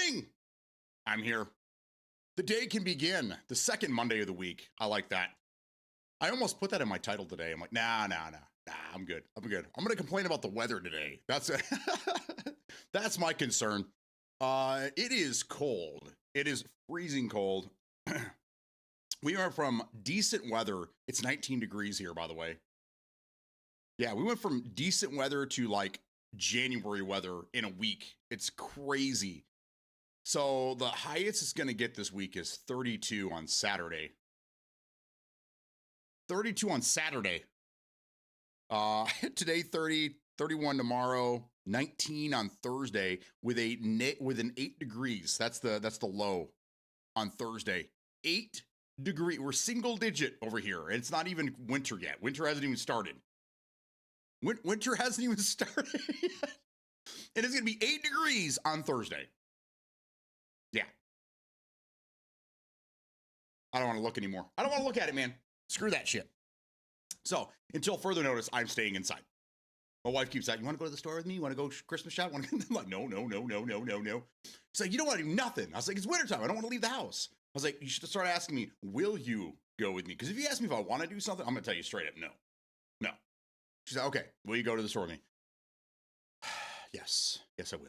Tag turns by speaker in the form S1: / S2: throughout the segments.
S1: morning. I'm here. The day can begin. The second Monday of the week. I like that. I almost put that in my title today. I'm like, nah. I'm good. I'm going to complain about the weather today. That's it. That's my concern. It is cold. It is freezing cold. We are from decent weather. It's 19 degrees here, by the way. Yeah, we went from decent weather to like January weather in a week. It's crazy. So the highest it's going to get this week is 32 on Saturday. 32 on Saturday. Today 30, 31 tomorrow, 19 on Thursday with an 8 degrees. That's the low on Thursday. 8 degree. We're single digit over here. It's not even winter yet. Winter hasn't even started. Winter hasn't even started yet. And it's going to be 8 degrees on Thursday. Yeah. I don't want to look anymore. I don't want to look at it, man. Screw that shit. So, until further notice, I'm staying inside. My wife keeps saying, you want to go to the store with me? You want to go Christmas shop? I'm like, no. She's like, you don't want to do nothing. I was like, it's wintertime. I don't want to leave the house. I was like, you should start asking me, will you go with me? Because if you ask me if I want to do something, I'm going to tell you straight up, no. She's like, okay, will you go to the store with me? Yes, I will.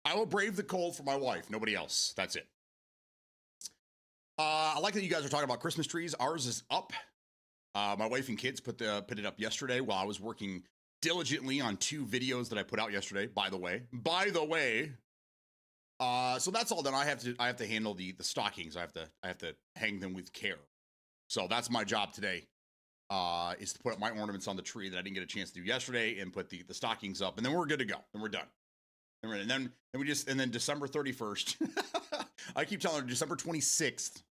S1: I will brave the cold for my wife. Nobody else. That's it. I like that you guys are talking about Christmas trees. Ours is up. My wife and kids put it up yesterday while I was working diligently on 2 videos that I put out yesterday. By the way. So that's all done. I have to handle the stockings. I have to hang them with care. So that's my job today. Is to put up my ornaments on the tree that I didn't get a chance to do yesterday and put the stockings up, and then we're good to go. And we're done. And then December 31st. I keep telling her December 26th.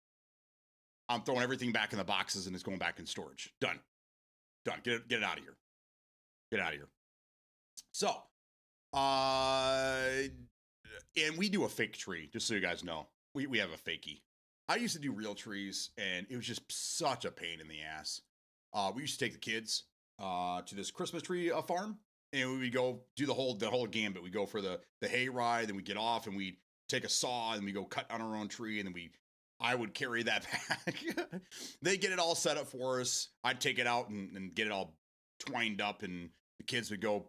S1: I'm throwing everything back in the boxes and it's going back in storage. Done. Get it out of here. Get out of here. So, and we do a fake tree, just so you guys know. We have a fakie. I used to do real trees, and it was just such a pain in the ass. We used to take the kids to this Christmas tree farm, and we would go do the whole gambit. We go for the hay ride, then we get off, and we take a saw, and we go cut on our own tree, and then I would carry that back. They get it all set up for us. I'd take it out and get it all twined up, and the kids would go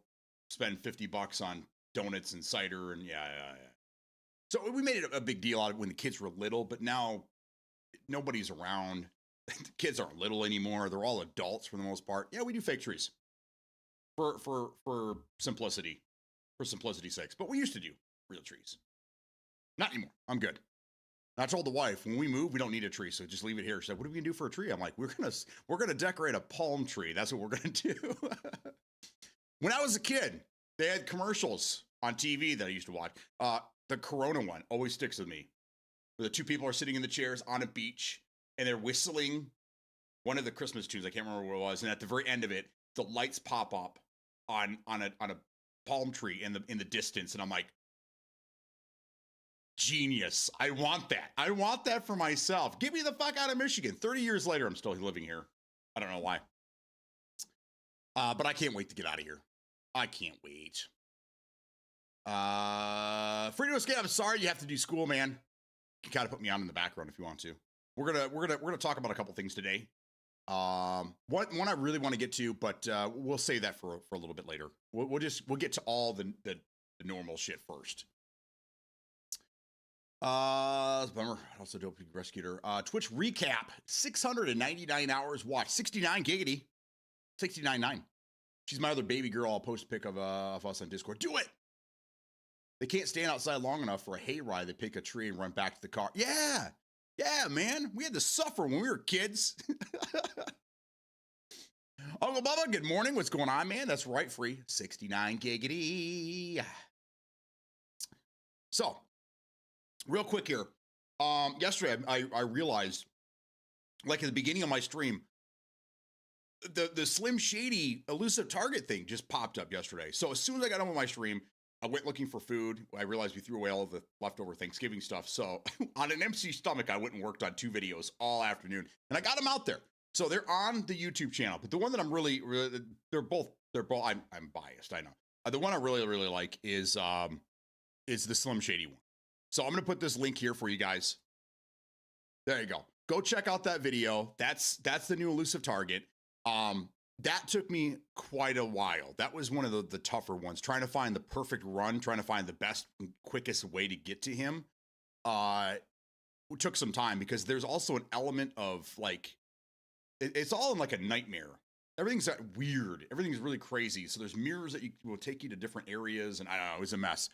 S1: spend $50 on donuts and cider, and yeah. So we made it a big deal out of it when the kids were little, but now nobody's around. The kids aren't little anymore. They're all adults for the most part. Yeah, we do fake trees for simplicity, for simplicity's sakes. But we used to do real trees. Not anymore. I'm good. I told the wife, when we move, we don't need a tree, so just leave it here. She said, what are we gonna do for a tree? I'm like, we're gonna decorate a palm tree. That's what we're gonna do. When I was a kid, they had commercials on TV that I used to watch. The Corona one always sticks with me. Where the 2 people are sitting in the chairs on a beach, and they're whistling one of the Christmas tunes. I can't remember what it was. And at the very end of it, the lights pop up on a palm tree in the distance, and I'm like, genius. I want that. I want that for myself. Get me the fuck out of Michigan. 30 years later, I'm still living here. I don't know why. But I can't wait to get out of here. I can't wait. Freedom Escape, I'm sorry you have to do school, man. You can kind of put me on in the background if you want to. We're gonna talk about a couple things today. One I really want to get to, but we'll save that for a little bit later. We'll get to all the normal shit first. Bummer. Also dope rescued her. Twitch recap: 699 hours watched, 69 giggity, 69.9. She's my other baby girl. I'll post a pic of us on Discord. Do it. They can't stand outside long enough for a hayride. They pick a tree and run back to the car. Yeah, man. We had to suffer when we were kids. Uncle Bubba, good morning. What's going on, man? That's right, free 69 giggity. So, real quick here. Yesterday, I realized, like at the beginning of my stream, the Slim Shady elusive target thing just popped up yesterday. So as soon as I got done with my stream, I went looking for food. I realized we threw away all of the leftover Thanksgiving stuff. So on an empty stomach, I went and worked on 2 videos all afternoon, and I got them out there. So they're on the YouTube channel. But the one that I'm really they're both. I'm biased. I know. The one I really like is the Slim Shady one. So I'm going to put this link here for you guys. There you go. Go check out that video. That's the new elusive target. That took me quite a while. That was one of the tougher ones, trying to find the perfect run, trying to find the best, quickest way to get to him. It took some time because there's also an element of like, it's all in like a nightmare. Everything's weird. Everything's really crazy. So there's mirrors that will take you to different areas. And I don't know, it was a mess.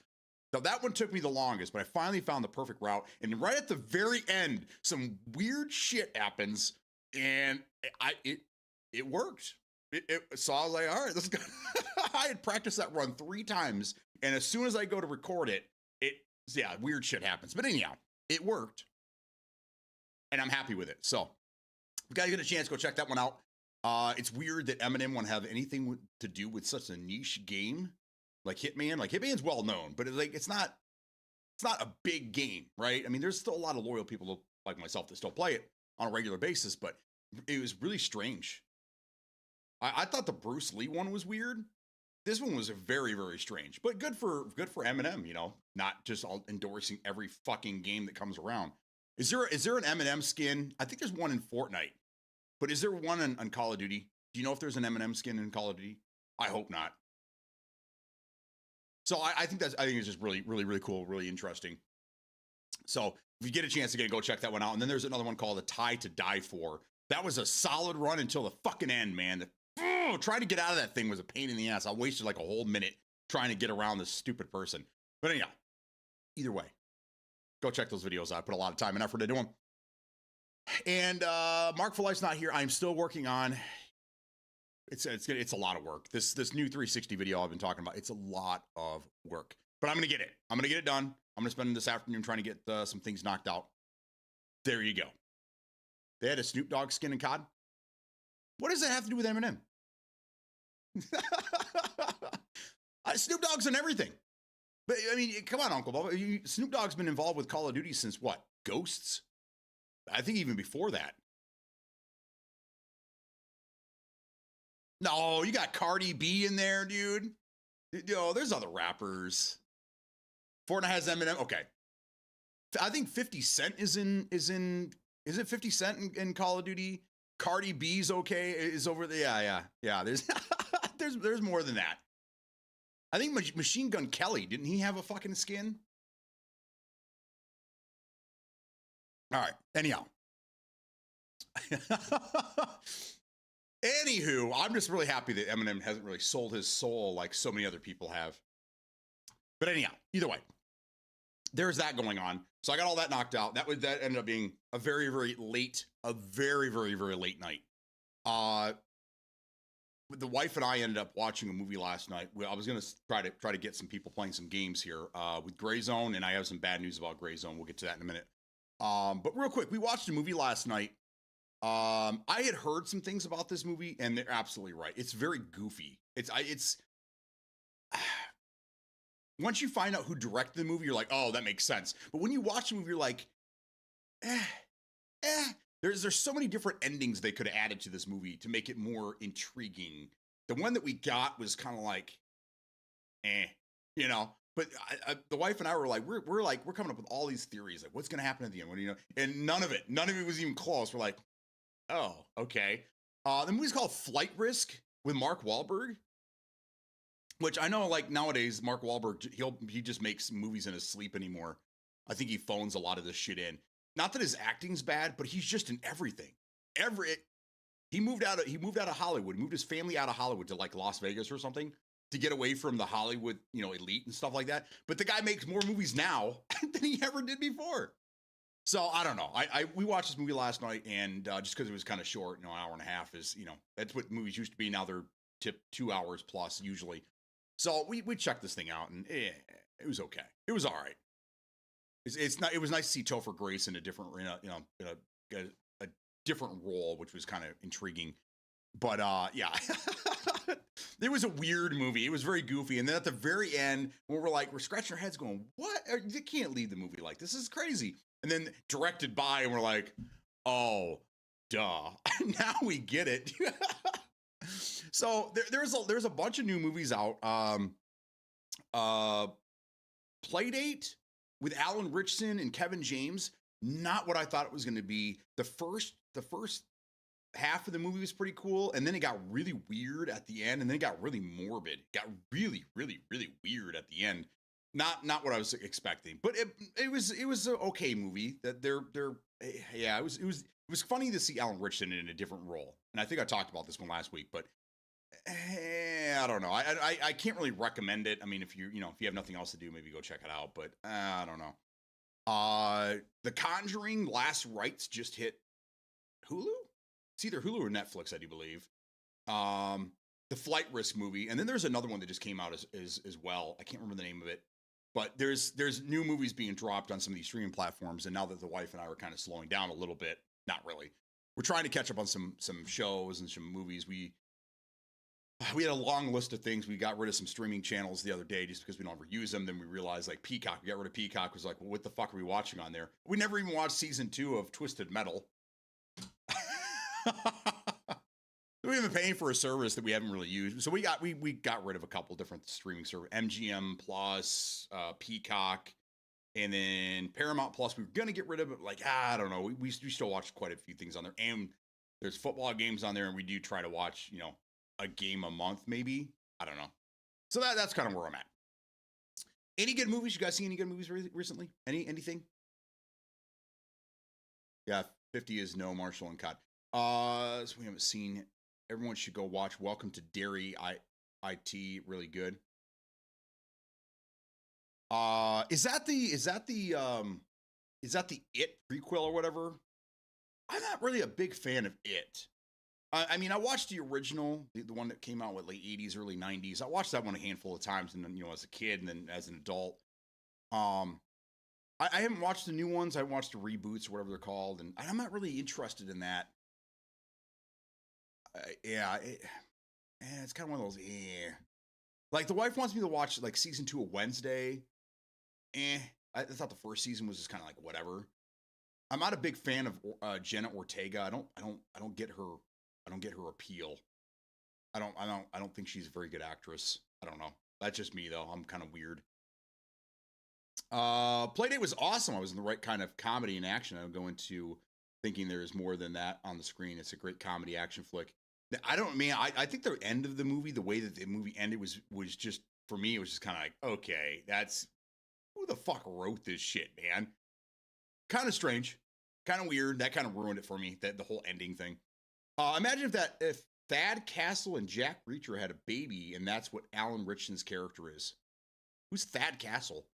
S1: So that one took me the longest, but I finally found the perfect route. And right at the very end, some weird shit happens, and it worked. So I was like, all right, let's go. I had practiced that run 3 times, and as soon as I go to record it, weird shit happens. But anyhow, it worked, and I'm happy with it. So if you guys get a chance, go check that one out. It's weird that Eminem won't have anything to do with such a niche game like Hitman. Like Hitman's well known, but it's not a big game, right? I mean, there's still a lot of loyal people like myself that still play it on a regular basis, but it was really strange. I thought the Bruce Lee one was weird. This one was very, very strange, but good for Eminem, not just all endorsing every fucking game that comes around. Is there an Eminem skin? I think there's one in Fortnite, but is there one on Call of Duty? Do you know if there's an Eminem skin in Call of Duty? I hope not. So I think it's just really, really, really cool, really interesting. So if you get a chance again, go check that one out. And then there's another one called A Tie to Die For. That was a solid run until the fucking end, man. Trying to get out of that thing was a pain in the ass. I wasted like a whole minute trying to get around this stupid person. But anyhow, either way, go check those videos out. I put a lot of time and effort into them. And Mark for Life's not here. I'm still working on. It's a lot of work. This new 360 video I've been talking about. It's a lot of work, but I'm gonna get it. I'm gonna get it done. I'm gonna spend this afternoon trying to get some things knocked out. There you go. They had a Snoop Dogg skin and COD. What does that have to do with Eminem? Snoop Dogg's in everything. But I mean, come on, Uncle Bob. Snoop Dogg's been involved with Call of Duty since what? Ghosts? I think even before that. No, you got Cardi B in there, dude. There's other rappers. Fortnite has Eminem. Okay. I think 50 Cent is it 50 Cent in Call of Duty? Cardi B's okay, is over there. Yeah. There's there's more than that. I think Machine Gun Kelly, didn't he have a fucking skin? All right. Anyhow. Anywho, I'm just really happy that Eminem hasn't really sold his soul like so many other people have. But anyhow, either way, there's that going on. So I got all that knocked out. That ended up being a very, very late night. The wife and I ended up watching a movie last night. I was gonna try to get some people playing some games here with Gray Zone, and I have some bad news about Gray Zone. We'll get to that in a minute. But real quick, we watched a movie last night. I had heard some things about this movie, and they're absolutely right. It's very goofy. It's once you find out who directed the movie, you're like, oh, that makes sense. But when you watch the movie, you're like, There's so many different endings they could have added to this movie to make it more intriguing. The one that we got was kind of like, But the wife and I were like, we're coming up with all these theories, like what's gonna happen at the end, and none of it was even close. We're like, oh, okay. The movie's called Flight Risk with Mark Wahlberg, which I know, like nowadays, Mark Wahlberg he just makes movies in his sleep anymore. I think he phones a lot of this shit in. Not that his acting's bad, but he's just in everything. He moved out of Hollywood, moved his family out of Hollywood to like Las Vegas or something to get away from the Hollywood, elite and stuff like that. But the guy makes more movies now than he ever did before. So I don't know. We watched this movie last night, and just because it was kind of short, an hour and a half is, that's what movies used to be. Now they're 2 hours plus usually. So we checked this thing out, and it was okay. It was all right. It was nice to see Topher Grace in a different, a different role, which was kind of intriguing. But yeah, it was a weird movie. It was very goofy. And then at the very end, when we're scratching our heads going, what? You can't leave the movie like this. This is crazy. And then directed by, and we're like, oh, duh. Now we get it. So there's a bunch of new movies out. Playdate with Alan Ritchson and Kevin James. Not what I thought it was going to be. The first half of the movie was pretty cool, and then it got really weird at the end, and then it got really morbid. It got really, really, really weird at the end. Not what I was expecting, but it was an okay movie. That it was funny to see Alan Ritchson in a different role, and I think I talked about this one last week, but I don't know. I can't really recommend it. I mean, if you have nothing else to do, maybe go check it out, but I don't know. The Conjuring Last Rites just hit Hulu. It's either Hulu or Netflix, I do believe. The Flight Risk movie, and then there's another one that just came out as well. I can't remember the name of it, but there's new movies being dropped on some of these streaming platforms. And now that the wife and I are kind of slowing down a little bit, not really, we're trying to catch up on some shows and some movies. We had a long list of things. We got rid of some streaming channels the other day just because we don't ever use them. Then we realized, like, Peacock, we got rid of Peacock. Was like, well, what the fuck are we watching on there? We never even watched season 2 of Twisted Metal. We've been paying for a service that we haven't really used. So we got rid of a couple different streaming services, MGM Plus, Peacock, and then Paramount Plus. We were going to get rid of it. Like, I don't know. We still watch quite a few things on there. And there's football games on there, and we do try to watch, a game a month, maybe. I don't know. So that's kind of where I'm at. Any good movies? You guys see any good movies recently? Anything? Yeah, 50 is no, Marshall and Cut. So we haven't seen. Everyone should go watch Welcome to Derry. IT really good. Is that the It prequel or whatever? I'm not really a big fan of It. I mean, I watched the original, the one that came out with late 80s, early 90s. I watched that one a handful of times, and then as a kid, and then as an adult. I haven't watched the new ones. I watched the reboots or whatever they're called, and I'm not really interested in that. It's kind of one of those. Like, the wife wants me to watch like season 2 of Wednesday. I thought the first season was just kind of like whatever. I'm not a big fan of Jenna Ortega. I don't get her. I don't get her appeal. I don't think she's a very good actress. I don't know. That's just me though. I'm kind of weird. Playdate was awesome. I was in the right kind of comedy and action. I'm going to thinking there's more than that on the screen. It's a great comedy action flick. I think the end of the movie, the way that the movie ended was just, for me, it was just kind of like, okay, that's, who the fuck wrote this shit, man? Kind of strange, kind of weird. That kind of ruined it for me, the whole ending thing. Imagine if Thad Castle and Jack Reacher had a baby, and that's what Alan Ritchson's character is. Who's Thad Castle?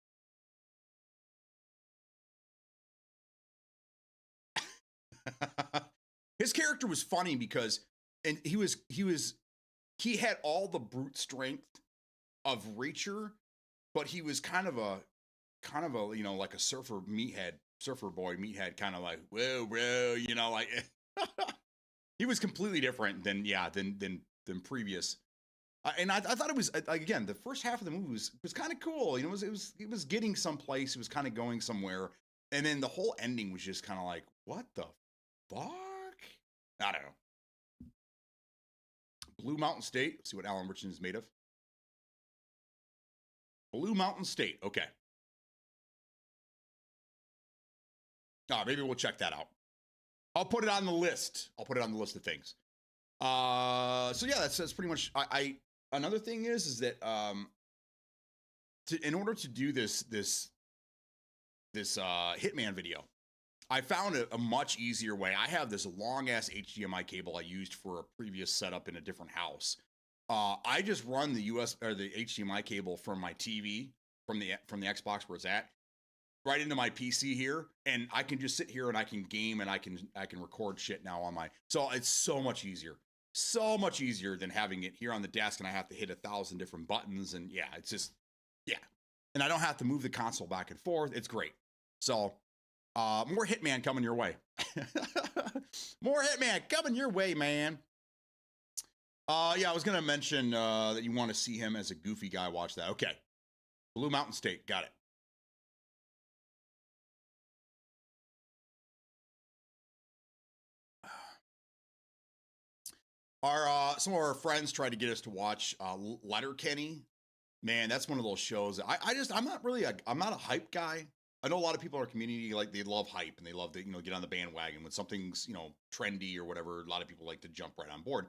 S1: His character was funny because, and he had all the brute strength of Reacher, but he was kind of a like a surfer boy meathead, kind of like, whoa, bro, like he was completely different than previous. And I thought it was, again, the first half of the movie was kind of cool. It was getting someplace. It was kind of going somewhere. And then the whole ending was just kind of like, what the fuck? I don't know. Blue Mountain State. Let's see what Alan Ritchson is made of. Blue Mountain State. Okay. Maybe we'll check that out. I'll put it on the list. I'll put it on the list of things. So yeah, that's pretty much. Another thing is that in order to do this Hitman video, I found a much easier way. I have this long ass HDMI cable I used for a previous setup in a different house. I just run the HDMI cable from my TV from the Xbox where it's at right into my PC here, and I can just sit here and I can game and I can record shit now on my. So it's so much easier than having it here on the desk, and I have to hit 1,000 different buttons, and it's just and I don't have to move the console back and forth. It's great. So more Hitman coming your way. More Hitman coming your way, man. I was gonna mention that you want to see him as a goofy guy. Watch that. Okay, Blue Mountain State, got it. Some of our friends tried to get us to watch Letterkenny. Man, that's one of those shows. I'm not a hype guy. I know a lot of people in our community, like, they love hype and they love to, get on the bandwagon when something's, trendy or whatever. A lot of people like to jump right on board.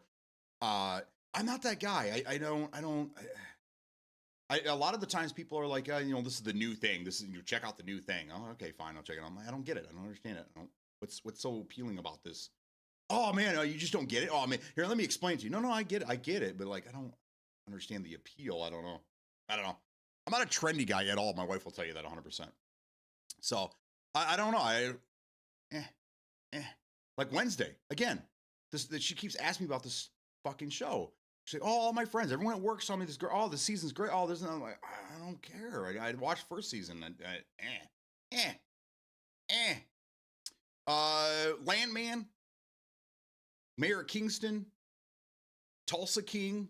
S1: I'm not that guy. A lot of the times people are like, this is the new thing. This is, check out the new thing. Oh, okay, fine. I'll check it out. I'm like, I don't get it. I don't understand it. What's so appealing about this? Oh man, you just don't get it. Oh man, here, let me explain to you. No, I get it. But like, I don't understand the appeal. I don't know. I'm not a trendy guy at all. My wife will tell you that 100%. So I don't know. Like Wednesday again. She keeps asking me about this fucking show. She's like, oh, all my friends, everyone at work saw me this girl. Oh, the season's great. Oh, this and I'm like, I don't care. I watched first season. Landman, Mayor of Kingston, Tulsa King.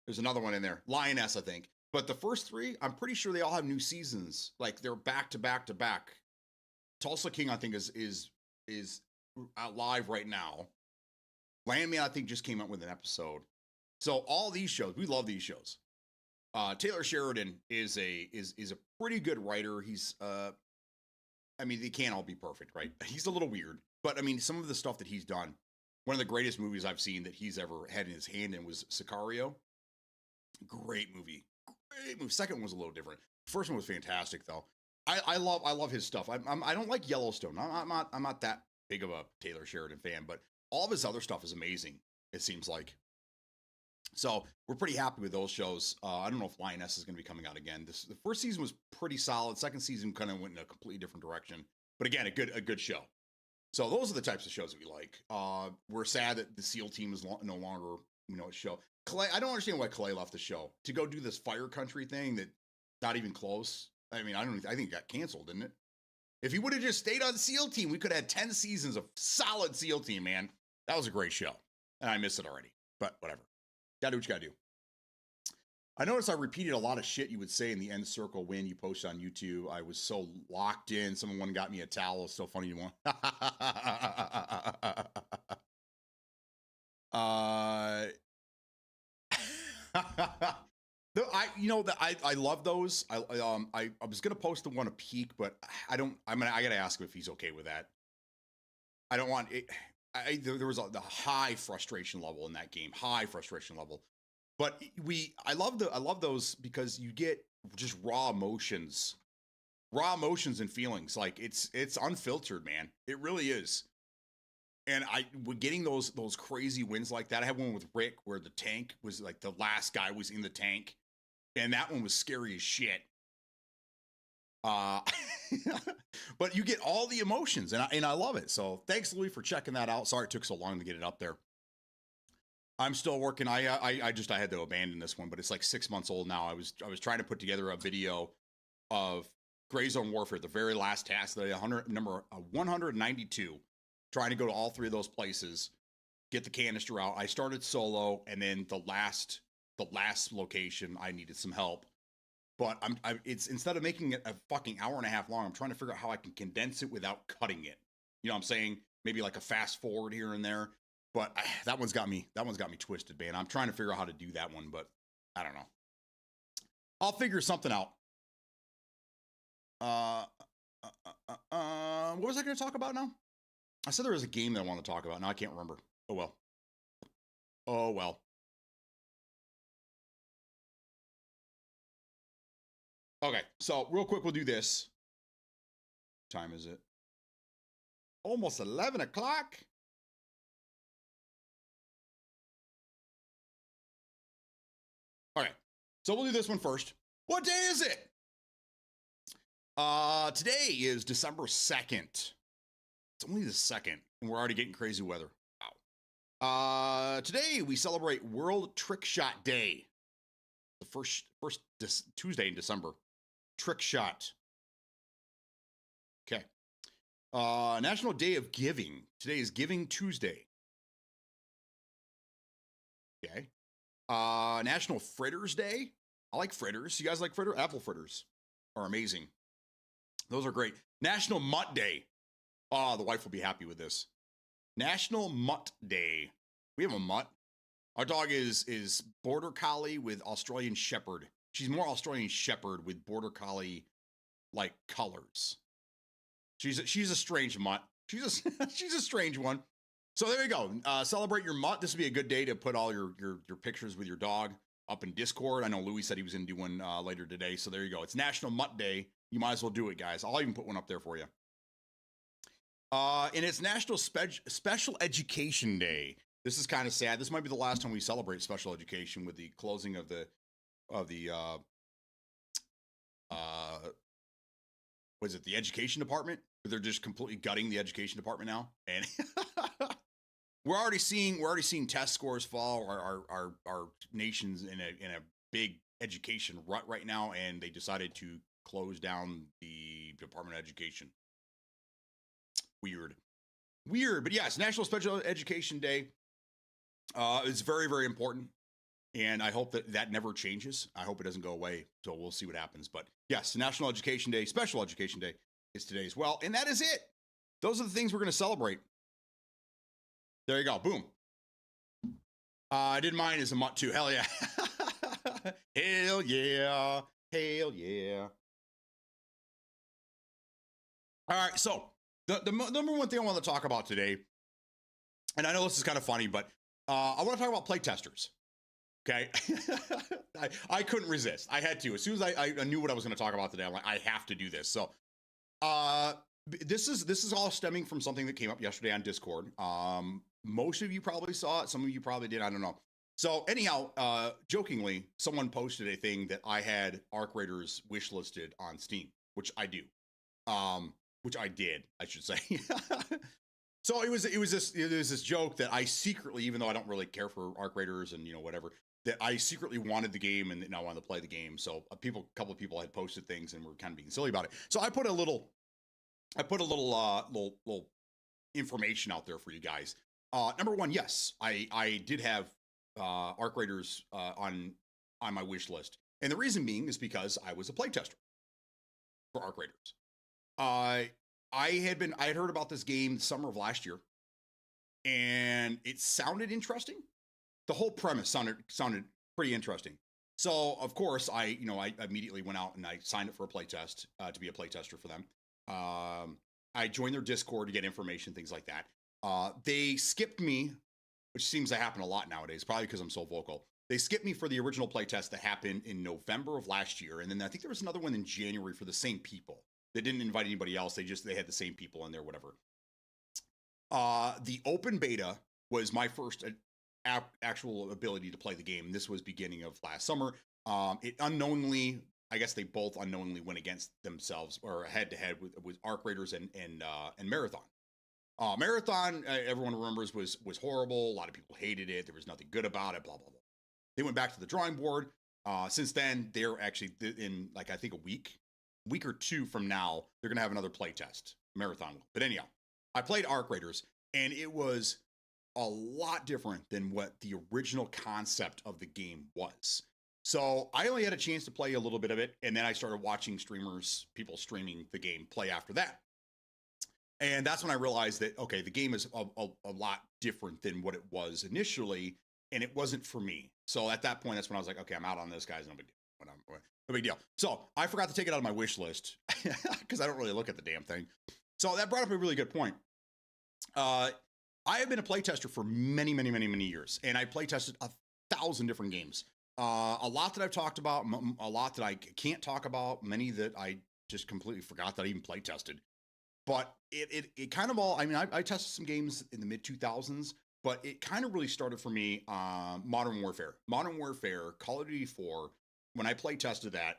S1: There's another one in there, Lioness, I think. But the first three, I'm pretty sure they all have new seasons. Like they're back to back to back. Tulsa King, I think, is out live right now. Landman, I think, just came out with an episode. So all these shows, we love these shows. Taylor Sheridan is a pretty good writer. He's they can't all be perfect, right? He's a little weird, but I mean, some of the stuff that he's done. One of the greatest movies I've seen that he's ever had in his hand in was Sicario. Great movie. Second one was a little different. First one was fantastic, though. I love his stuff. I don't like Yellowstone. I'm not that big of a Taylor Sheridan fan, but all of his other stuff is amazing. It seems like. So we're pretty happy with those shows. I don't know if Lioness is going to be coming out again. The first season was pretty solid. Second season kind of went in a completely different direction. But again, a good show. So those are the types of shows that we like. We're sad that the SEAL team is no longer a show. Clay, I don't understand why Clay left the show to go do this Fire Country thing that not even close. I mean, I think it got canceled, didn't it? If he would have just stayed on the SEAL team, we could have had 10 seasons of solid SEAL team, man. That was a great show. And I miss it already. But whatever. Gotta do what you gotta do. I noticed I repeated a lot of shit you would say in the end circle when you posted on YouTube. I was so locked in. Someone got me a towel. It's so funny you want. I love those. I was gonna post the one a peek, but I gotta ask him if he's okay with that. I don't want it. There was the high frustration level in that game, But I love those because you get just raw emotions and feelings. Like it's unfiltered, man. It really is. And getting those crazy wins like that. I had one with Rick where the tank was like the last guy was in the tank, and that one was scary as shit. But you get all the emotions, and I love it. So thanks, Louis, for checking that out. Sorry it took so long to get it up there. I'm still working. I had to abandon this one, but it's like 6 months old now. I was trying to put together a video of Gray Zone Warfare, the very last task, number 192. Trying to go to all three of those places, get the canister out. I started solo, and then the last location, I needed some help. But it's instead of making it a fucking hour and a half long, I'm trying to figure out how I can condense it without cutting it. You know what I'm saying? Maybe like a fast forward here and there. But that one's got me twisted, man. I'm trying to figure out how to do that one, but I don't know. I'll figure something out. What was I going to talk about now? I said there was a game that I want to talk about. Now I can't remember. Oh well. Okay, so real quick, we'll do this. What time is it? Almost 11 o'clock. Okay, so we'll do this one first. What day is it? Today is December 2nd. It's only the 2nd, and we're already getting crazy weather. Wow. Today we celebrate World Trick Shot Day. The first Tuesday in December. Trick shot. Okay. National Day of Giving. Today is Giving Tuesday. Okay. National Fritters Day. I like fritters. You guys like fritters? Apple fritters are amazing. Those are great. National Mutt Day. Oh, the wife will be happy with this. National Mutt Day. We have a mutt. Our dog is Border Collie with Australian Shepherd She's more Australian Shepherd with Border Collie like colors. She's a strange mutt. She's a strange one. So there you go. Celebrate your mutt. This would be a good day to put all your pictures with your dog up in Discord. I know Louis said he was going to do one later today. So there you go. It's National Mutt Day. You might as well do it, guys. I'll even put one up there for you. And it's National Special Education Day. This is kind of sad. This might be the last time we celebrate special education with the closing of the was it the education department? They're just completely gutting the education department now, and we're already seeing test scores fall. Our nation's in a big education rut right now, and they decided to close down the Department of Education. Weird, but yes, National Special Education Day. It's very, very important, and I hope that never changes. I hope it doesn't go away. So we'll see what happens. But yes, National Education Day, Special Education Day is today as well, and that is it. Those are the things we're going to celebrate. There you go. Boom. I did mine as a mutt too. Hell yeah. Hell yeah. Hell yeah. All right. So the number one thing I want to talk about today, and I know this is kind of funny, but I want to talk about playtesters. Okay. I couldn't resist. I had to. As soon as I knew what I was going to talk about today, I'm like, I have to do this. So this is all stemming from something that came up yesterday on Discord. Most of you probably saw it. Some of you probably did. I don't know. So anyhow, jokingly, someone posted a thing that I had Arc Raiders wishlisted on Steam, which I do. Which I did, I should say. So it was this joke that I secretly, even though I don't really care for Arc Raiders and whatever, that I secretly wanted the game and I wanted to play the game. So a couple of people had posted things and were kind of being silly about it. So I put a little information out there for you guys. Number one, yes, I did have Arc Raiders on my wish list, and the reason being is because I was a playtester for Arc Raiders. I had heard about this game the summer of last year, and it sounded interesting. The whole premise sounded pretty interesting. So of course I immediately went out and I signed up for a playtest to be a playtester for them. I joined their Discord to get information, things like that. They skipped me, which seems to happen a lot nowadays, probably because I'm so vocal. They skipped me for the original playtest that happened in November of last year, and then I think there was another one in January for the same people. They didn't invite anybody else. They had the same people in there, whatever. The open beta was my first actual ability to play the game. This was beginning of last summer. It unknowingly, I guess they both unknowingly went against themselves or head to head with Arc Raiders and Marathon. Marathon, everyone remembers, was horrible. A lot of people hated it. There was nothing good about it. Blah blah blah. They went back to the drawing board. Since then, they're actually in I think a week or two from now, they're going to have another play test. Marathon will. But anyhow, I played Arc Raiders, and it was a lot different than what the original concept of the game was. So I only had a chance to play a little bit of it, and then I started watching people streaming the game play after that. And that's when I realized that, okay, the game is a lot different than what it was initially, and it wasn't for me. So at that point, that's when I was like, okay, I'm out on this, guys. No big deal. No big deal. So I forgot to take it out of my wish list because I don't really look at the damn thing. So that brought up a really good point. I have been a playtester for many, many, many, many years, and I playtested 1,000 different games. A lot that I've talked about, a lot that I can't talk about, many that I just completely forgot that I even playtested. But it kind of all, I mean, I tested some games in the mid 2000s, but it kind of really started for me Modern Warfare, Call of Duty 4. When I play tested that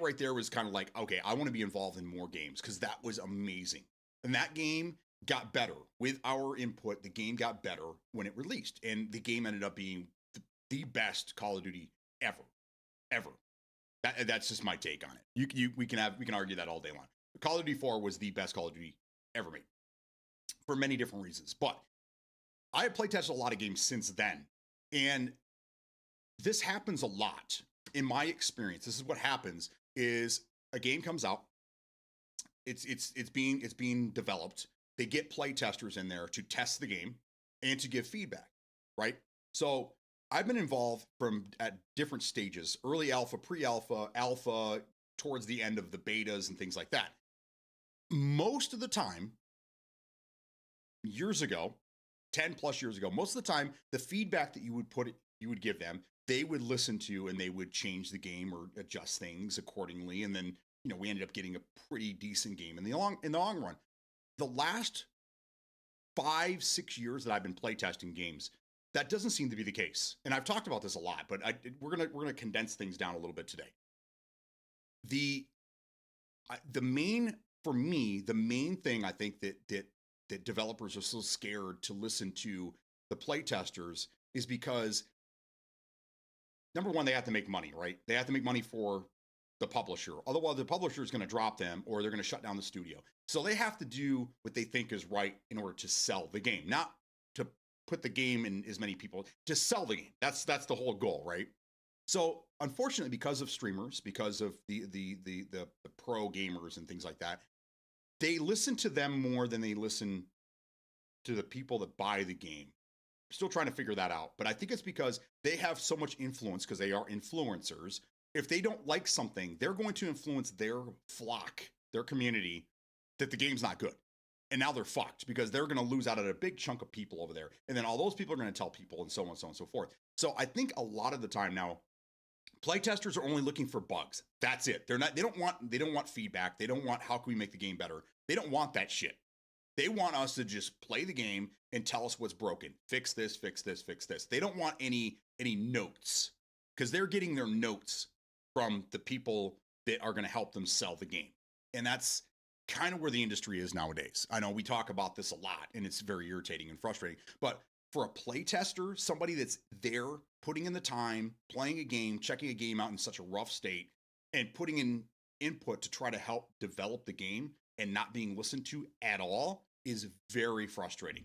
S1: right there was kind of like, okay, I want to be involved in more games because that was amazing. And that game got better with our input. The game got better when it released, and the game ended up being the best Call of Duty ever. That's just my take on it. We can argue that all day long. Call of Duty 4 was the best Call of Duty ever made for many different reasons. But I have playtested a lot of games since then, and this happens a lot in my experience. This is what happens: is a game comes out, it's being developed. They get playtesters in there to test the game and to give feedback, right? So I've been involved from at different stages, early alpha, pre-alpha, alpha, towards the end of the betas and things like that. Most of the time, years ago, 10 plus years ago, most of the time, the feedback that you would give them, they would listen to and they would change the game or adjust things accordingly. And then, we ended up getting a pretty decent game in the long run. The last 5-6 years that I've been playtesting games, that doesn't seem to be the case. And I've talked about this a lot, but we're gonna condense things down a little bit today. The main thing I think that developers are so scared to listen to the playtesters is because, number one, they have to make money, right? They have to make money for the publisher. Otherwise, the publisher is going to drop them or they're going to shut down the studio. So they have to do what they think is right in order to sell the game, not to put the game in as many people, to sell the game. That's the whole goal, right? So unfortunately, because of streamers, because of the pro gamers and things like that, they listen to them more than they listen to the people that buy the game. I'm still trying to figure that out, but I think it's because they have so much influence because they are influencers. If they don't like something, they're going to influence their flock, their community, that the game's not good. And now they're fucked because they're going to lose out on a big chunk of people over there. And then all those people are going to tell people and so on, so on, and so forth. So I think a lot of the time now, playtesters are only looking for bugs. That's it. They don't want feedback. They don't want how can we make the game better. They don't want that shit. They want us to just play the game and tell us what's broken. Fix this, fix this, fix this. They don't want any notes because they're getting their notes from the people that are going to help them sell the game. And that's kind of where the industry is nowadays. I know we talk about this a lot and it's very irritating and frustrating, but for a playtester, somebody that's there putting in the time, playing a game, checking a game out in such a rough state and putting in input to try to help develop the game and not being listened to at all is very frustrating.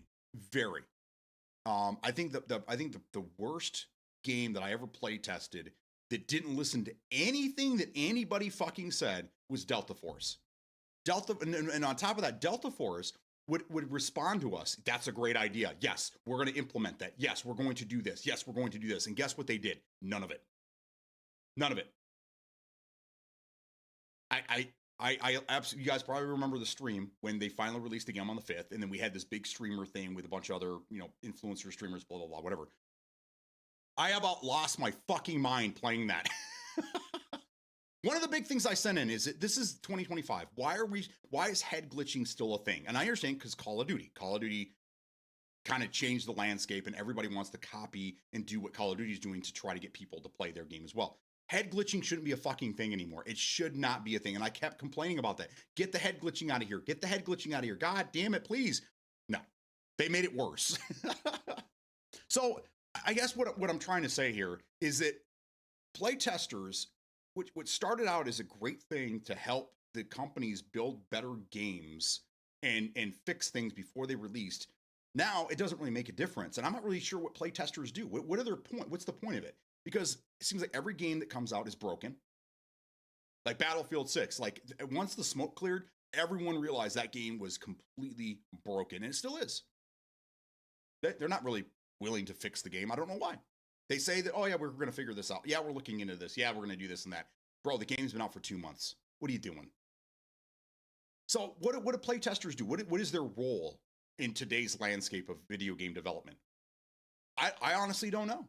S1: Very. I think the worst game that I ever play tested that didn't listen to anything that anybody fucking said was Delta Force. And on top of that, Delta Force would respond to us. That's a great idea. Yes, we're going to implement that. Yes, we're going to do this. Yes, we're going to do this. And guess what they did? None of it. None of it. I absolutely, you guys probably remember the stream when they finally released the game on the 5th, and then we had this big streamer thing with a bunch of other, influencer streamers, blah, blah, blah, whatever. I about lost my fucking mind playing that. One of the big things I sent in is that this is 2025. Why is head glitching still a thing? And I understand because Call of Duty kind of changed the landscape and everybody wants to copy and do what Call of Duty is doing to try to get people to play their game as well. Head glitching shouldn't be a fucking thing anymore. It should not be a thing. And I kept complaining about that. Get the head glitching out of here. Get the head glitching out of here. God damn it, please. No, they made it worse. So I guess what I'm trying to say here is that playtesters, what started out as a great thing to help the companies build better games and fix things before they released, now it doesn't really make a difference. And I'm not really sure what playtesters do. What are their point? What's the point of it? Because it seems like every game that comes out is broken. Like Battlefield 6, like once the smoke cleared, everyone realized that game was completely broken, and it still is. They're not really willing to fix the game. I don't know why. They say that, oh yeah, we're going to figure this out. Yeah, we're looking into this. Yeah, we're going to do this and that. Bro, the game's been out for 2 months. What are you doing? So what do playtesters do? What is their role in today's landscape of video game development? I honestly don't know.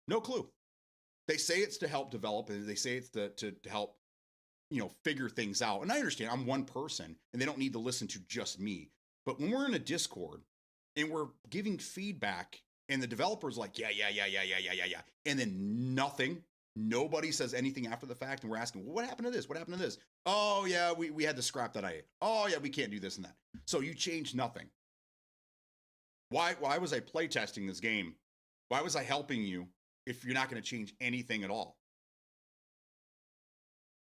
S1: No clue. They say it's to help develop, and they say it's to help, figure things out. And I understand I'm one person and they don't need to listen to just me. But when we're in a Discord and we're giving feedback and the developer's like, yeah. And then nobody says anything after the fact. And we're asking, well, what happened to this? What happened to this? Oh yeah, we had to scrap that idea. Oh yeah, we can't do this and that. So you changed nothing. Why was I playtesting this game? Why was I helping you if you're not going to change anything at all?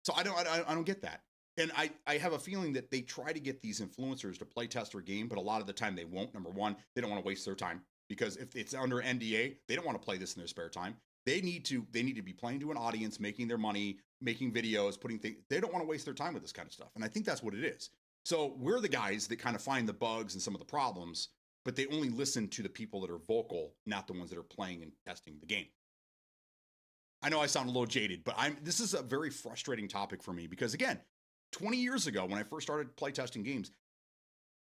S1: So I don't get that. And I have a feeling that they try to get these influencers to play test their game, but a lot of the time they won't. Number one, they don't want to waste their time because if it's under NDA, they don't want to play this in their spare time. They need to be playing to an audience, making their money, making videos, putting things. They don't want to waste their time with this kind of stuff. And I think that's what it is. So we're the guys that kind of find the bugs and some of the problems. but they only listen to the people that are vocal, not the ones that are playing and testing the game. I know I sound a little jaded, but this is a very frustrating topic for me because, again, 20 years ago when I first started playtesting games,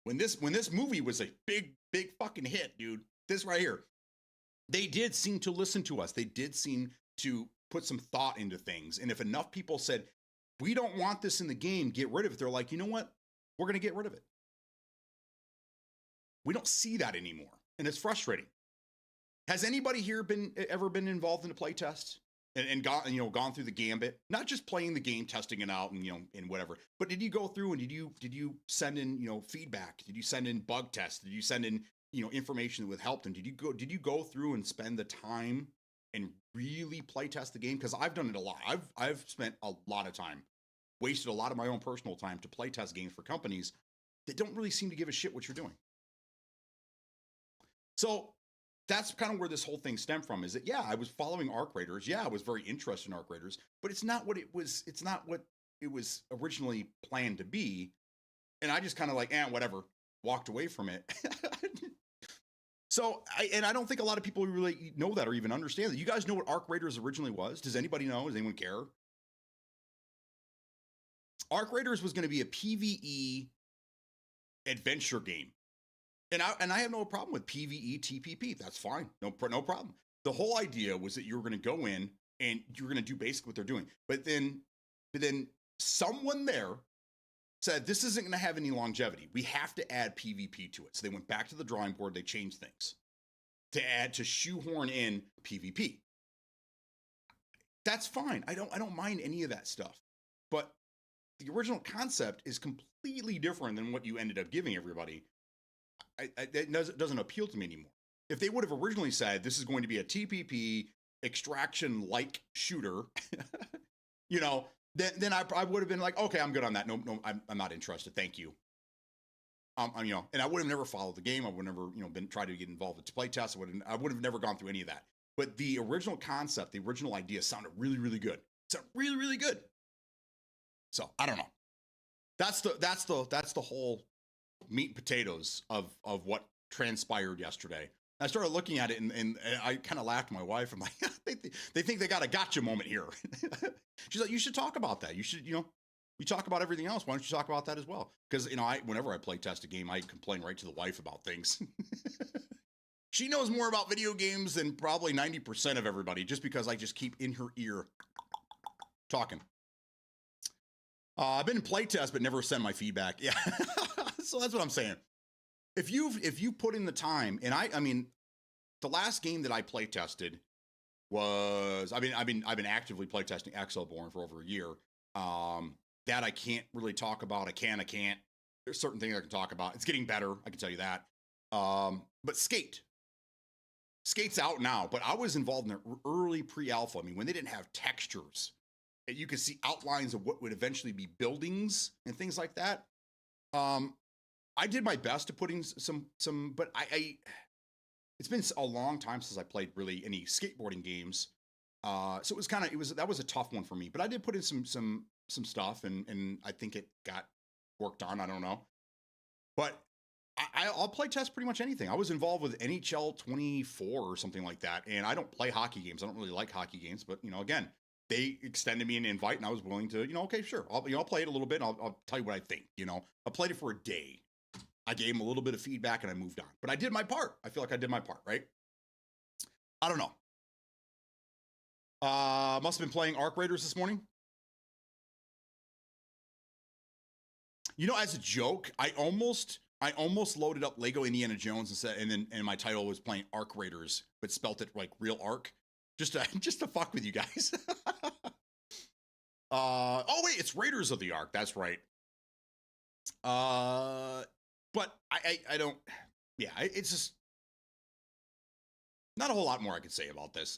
S1: when this movie was a big fucking hit, dude, this right here, they did seem to listen to us. They did seem to put some thought into things. And if enough people said, we don't want this in the game, get rid of it, they're like, you know what? We're going to get rid of it. We don't see that anymore. And it's frustrating. Has anybody here ever been involved in a playtest? And gone through the gambit, not just playing the game, testing it out, and and whatever. But did you go through and did you send in feedback? Did you send in bug tests? Did you send in information that would help them? Did you go through and spend the time and really play test the game? Because I've done it a lot. I've spent a lot of time, wasted a lot of my own personal time to play test games for companies that don't really seem to give a shit what you're doing. So that's kind of where this whole thing stemmed from, is that, yeah, I was following Arc Raiders. Yeah, I was very interested in Arc Raiders, but it's not what it was originally planned to be. And I just kind of whatever, walked away from it. So, I don't think a lot of people really know that or even understand that. You guys know what Arc Raiders originally was? Does anybody know? Does anyone care? Arc Raiders was going to be a PvE adventure game. And I have no problem with PvE TPP. That's fine. No problem. The whole idea was that you were going to go in and you were going to do basically what they're doing. But then someone there said, this isn't going to have any longevity. We have to add PvP to it. So they went back to the drawing board. They changed things to shoehorn in PvP. That's fine. I don't mind any of that stuff. But the original concept is completely different than what you ended up giving everybody. It doesn't appeal to me anymore. If they would have originally said this is going to be a TPP extraction-like shooter, then I would have been like, okay, I'm good on that. No, I'm not interested. Thank you. And I would have never followed the game. I would have never, been trying to get involved with play tests. I would have never gone through any of that. But the original concept, the original idea sounded really, really good. It sounded really, really good. So I don't know. That's the whole meat and potatoes of what transpired yesterday. I started looking at it and I kind of laughed at my wife. I'm like, they think they got a gotcha moment here. She's like, you should talk about that. You should, you talk about everything else. Why don't you talk about that as well? Because, whenever I play test a game, I complain right to the wife about things. She knows more about video games than probably 90% of everybody, just because I just keep in her ear talking. I've been in playtest, but never send my feedback. Yeah. So that's what I'm saying. If you put in the time, and I mean, the last game that I play tested was, I've been actively play testing Exoborn for over a year. That I can't really talk about. I can't. There's certain things I can talk about. It's getting better. I can tell you that. But Skate's out now, but I was involved in the early pre-alpha. I mean, when they didn't have textures, you could see outlines of what would eventually be buildings and things like that. I did my best to put in some, but it's been a long time since I played really any skateboarding games. So that was a tough one for me, but I did put in some stuff and I think it got worked on. I don't know, but I'll play test pretty much anything. I was involved with NHL 24 or something like that. And I don't play hockey games. I don't really like hockey games, but again, they extended me an invite and I was willing to, okay, sure. I'll play it a little bit. And I'll tell you what I think, I played it for a day. I gave him a little bit of feedback and I moved on, but I did my part. I feel like I did my part, right? I don't know. Must have been playing Arc Raiders this morning. As a joke, I almost loaded up Lego Indiana Jones and my title was playing Arc Raiders, but spelt it like real Arc, just to fuck with you guys. Oh wait, it's Raiders of the Ark. That's right. But I don't. Yeah, it's just not a whole lot more I could say about this.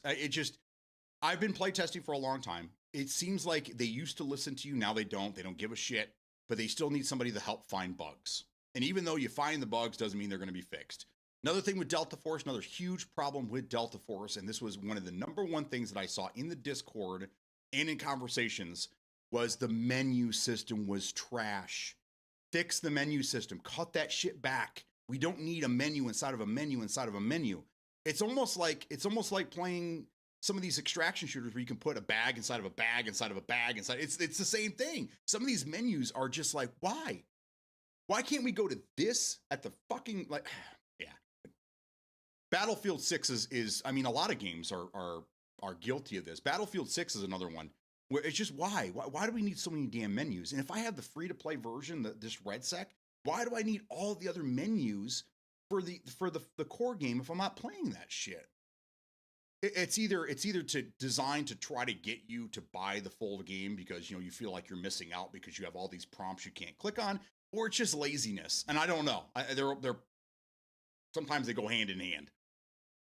S1: I've been playtesting for a long time. It seems like they used to listen to you. Now they don't. They don't give a shit. But they still need somebody to help find bugs. And even though you find the bugs, doesn't mean they're going to be fixed. Another thing with Delta Force, another huge problem with Delta Force, and this was one of the number one things that I saw in the Discord and in conversations, was the menu system was trash. Fix the menu system. Cut that shit back. We don't need a menu inside of a menu inside of a menu. It's almost like playing some of these extraction shooters where you can put a bag inside of a bag inside of a bag inside. It's the same thing. Some of these menus are just like, why? Why can't we go to this at the fucking like? Yeah. Battlefield 6 is I mean, a lot of games are guilty of this. Battlefield 6 is another one where it's just why do we need so many damn menus? And if I have the free to play version, this Red Sec, why do I need all the other menus for the core game if I'm not playing that shit? It's either designed to try to get you to buy the full game because you feel like you're missing out because you have all these prompts you can't click on, or it's just laziness. And I don't know. They're sometimes they go hand in hand.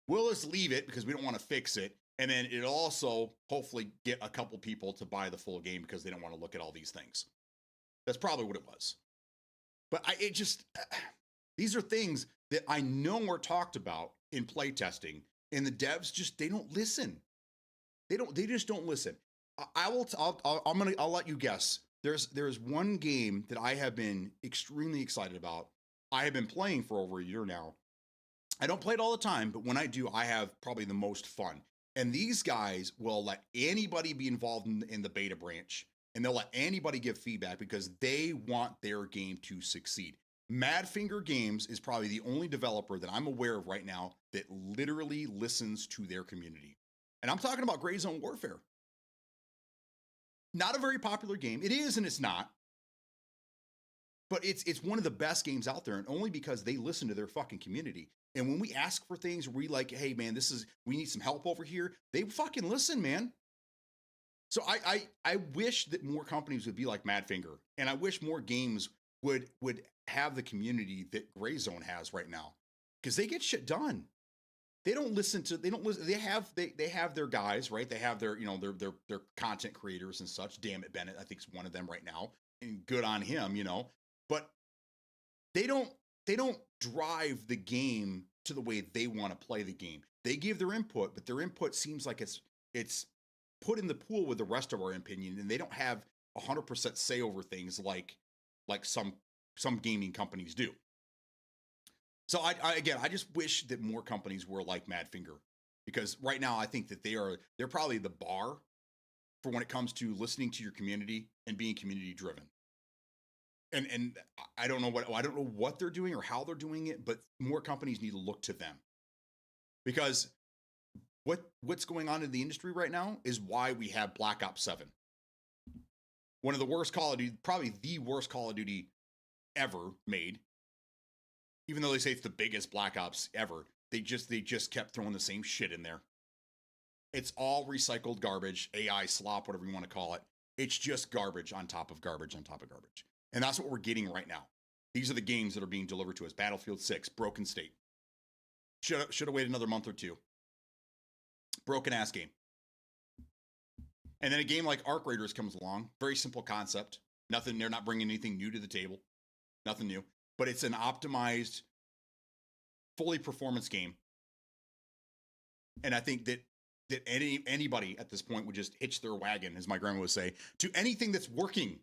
S1: We'll just leave it because we don't want to fix it. And then it'll also hopefully get a couple people to buy the full game because they don't want to look at all these things. That's probably what it was. But these are things that I know are talked about in playtesting, and the devs they don't listen. They just don't listen. I'll let you guess. There's one game that I have been extremely excited about. I have been playing for over a year now. I don't play it all the time, but when I do, I have probably the most fun. And these guys will let anybody be involved in the beta branch, and they'll let anybody give feedback because they want their game to succeed. Madfinger Games is probably the only developer that I'm aware of right now that literally listens to their community. And I'm talking about Gray Zone Warfare. Not a very popular game. It is and it's not. But it's one of the best games out there, and only because they listen to their fucking community. And when we ask for things, we like, hey man, we need some help over here. They fucking listen, man. So I wish that more companies would be like Madfinger, and I wish more games would have the community that Gray Zone has right now, because they get shit done. They don't listen. They have their guys, right? They have their their content creators and such. Damn it, Bennett, I think is one of them right now, and good on him, But they don't drive the game to the way they want to play the game. They give their input, but their input seems like it's put in the pool with the rest of our opinion, and they don't have 100% say over things like some gaming companies do. So I just wish that more companies were like Madfinger, because right now I think that they're probably the bar for when it comes to listening to your community and being community driven. And I don't know what they're doing or how they're doing it, but more companies need to look to them, because what's going on in the industry right now is why we have Black Ops 7. One of the worst Call of Duty, probably the worst Call of Duty ever made. Even though they say it's the biggest Black Ops ever, they just kept throwing the same shit in there. It's all recycled garbage, AI slop, whatever you want to call it. It's just garbage on top of garbage on top of garbage. And that's what we're getting right now. These are the games that are being delivered to us. Battlefield 6, broken state. Should have waited another month or two. Broken ass game. And then a game like Arc Raiders comes along. Very simple concept. Nothing. They're not bringing anything new to the table. Nothing new. But it's an optimized, fully performance game. And I think that anybody at this point would just hitch their wagon, as my grandma would say, to anything that's working.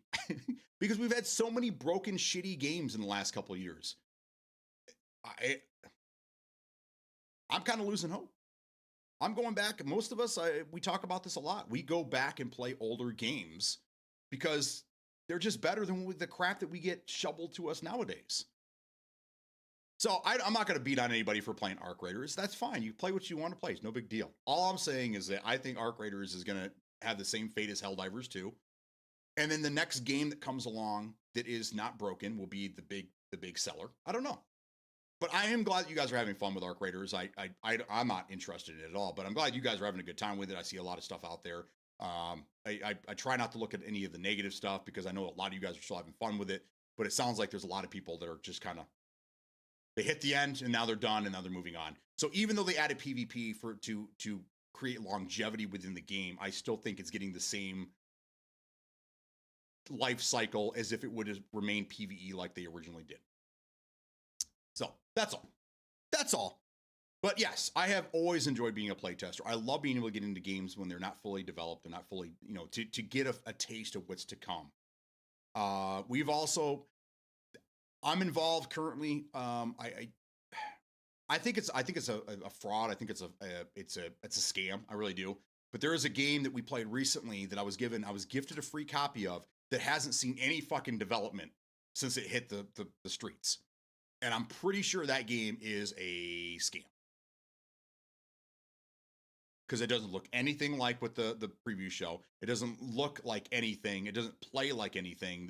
S1: Because we've had so many broken, shitty games in the last couple of years. I'm kind of losing hope. I'm going back. Most of us, we talk about this a lot. We go back and play older games because they're just better than the crap that we get shoveled to us nowadays. So I'm not going to beat on anybody for playing Arc Raiders. That's fine. You play what you want to play. It's no big deal. All I'm saying is that I think Arc Raiders is going to have the same fate as Helldivers 2. And then the next game that comes along that is not broken will be the big seller. I don't know. But I am glad that you guys are having fun with Arc Raiders. I'm not interested in it at all, but I'm glad you guys are having a good time with it. I see a lot of stuff out there. I try not to look at any of the negative stuff because I know a lot of you guys are still having fun with it, but it sounds like there's a lot of people that are just kind of, they hit the end and now they're done and now they're moving on. So even though they added PvP to create longevity within the game, I still think it's getting the same life cycle as if it would have remained PvE like they originally did. So that's all. That's all. But yes, I have always enjoyed being a playtester. I love being able to get into games when they're not fully developed. They're not fully, to get a taste of what's to come. We've also, I'm involved currently. I think it's a fraud. I think it's a scam. I really do. But there is a game that we played recently that I was gifted a free copy of that hasn't seen any fucking development since it hit the streets. And I'm pretty sure that game is a scam. Because it doesn't look anything like what the preview show. It doesn't look like anything. It doesn't play like anything.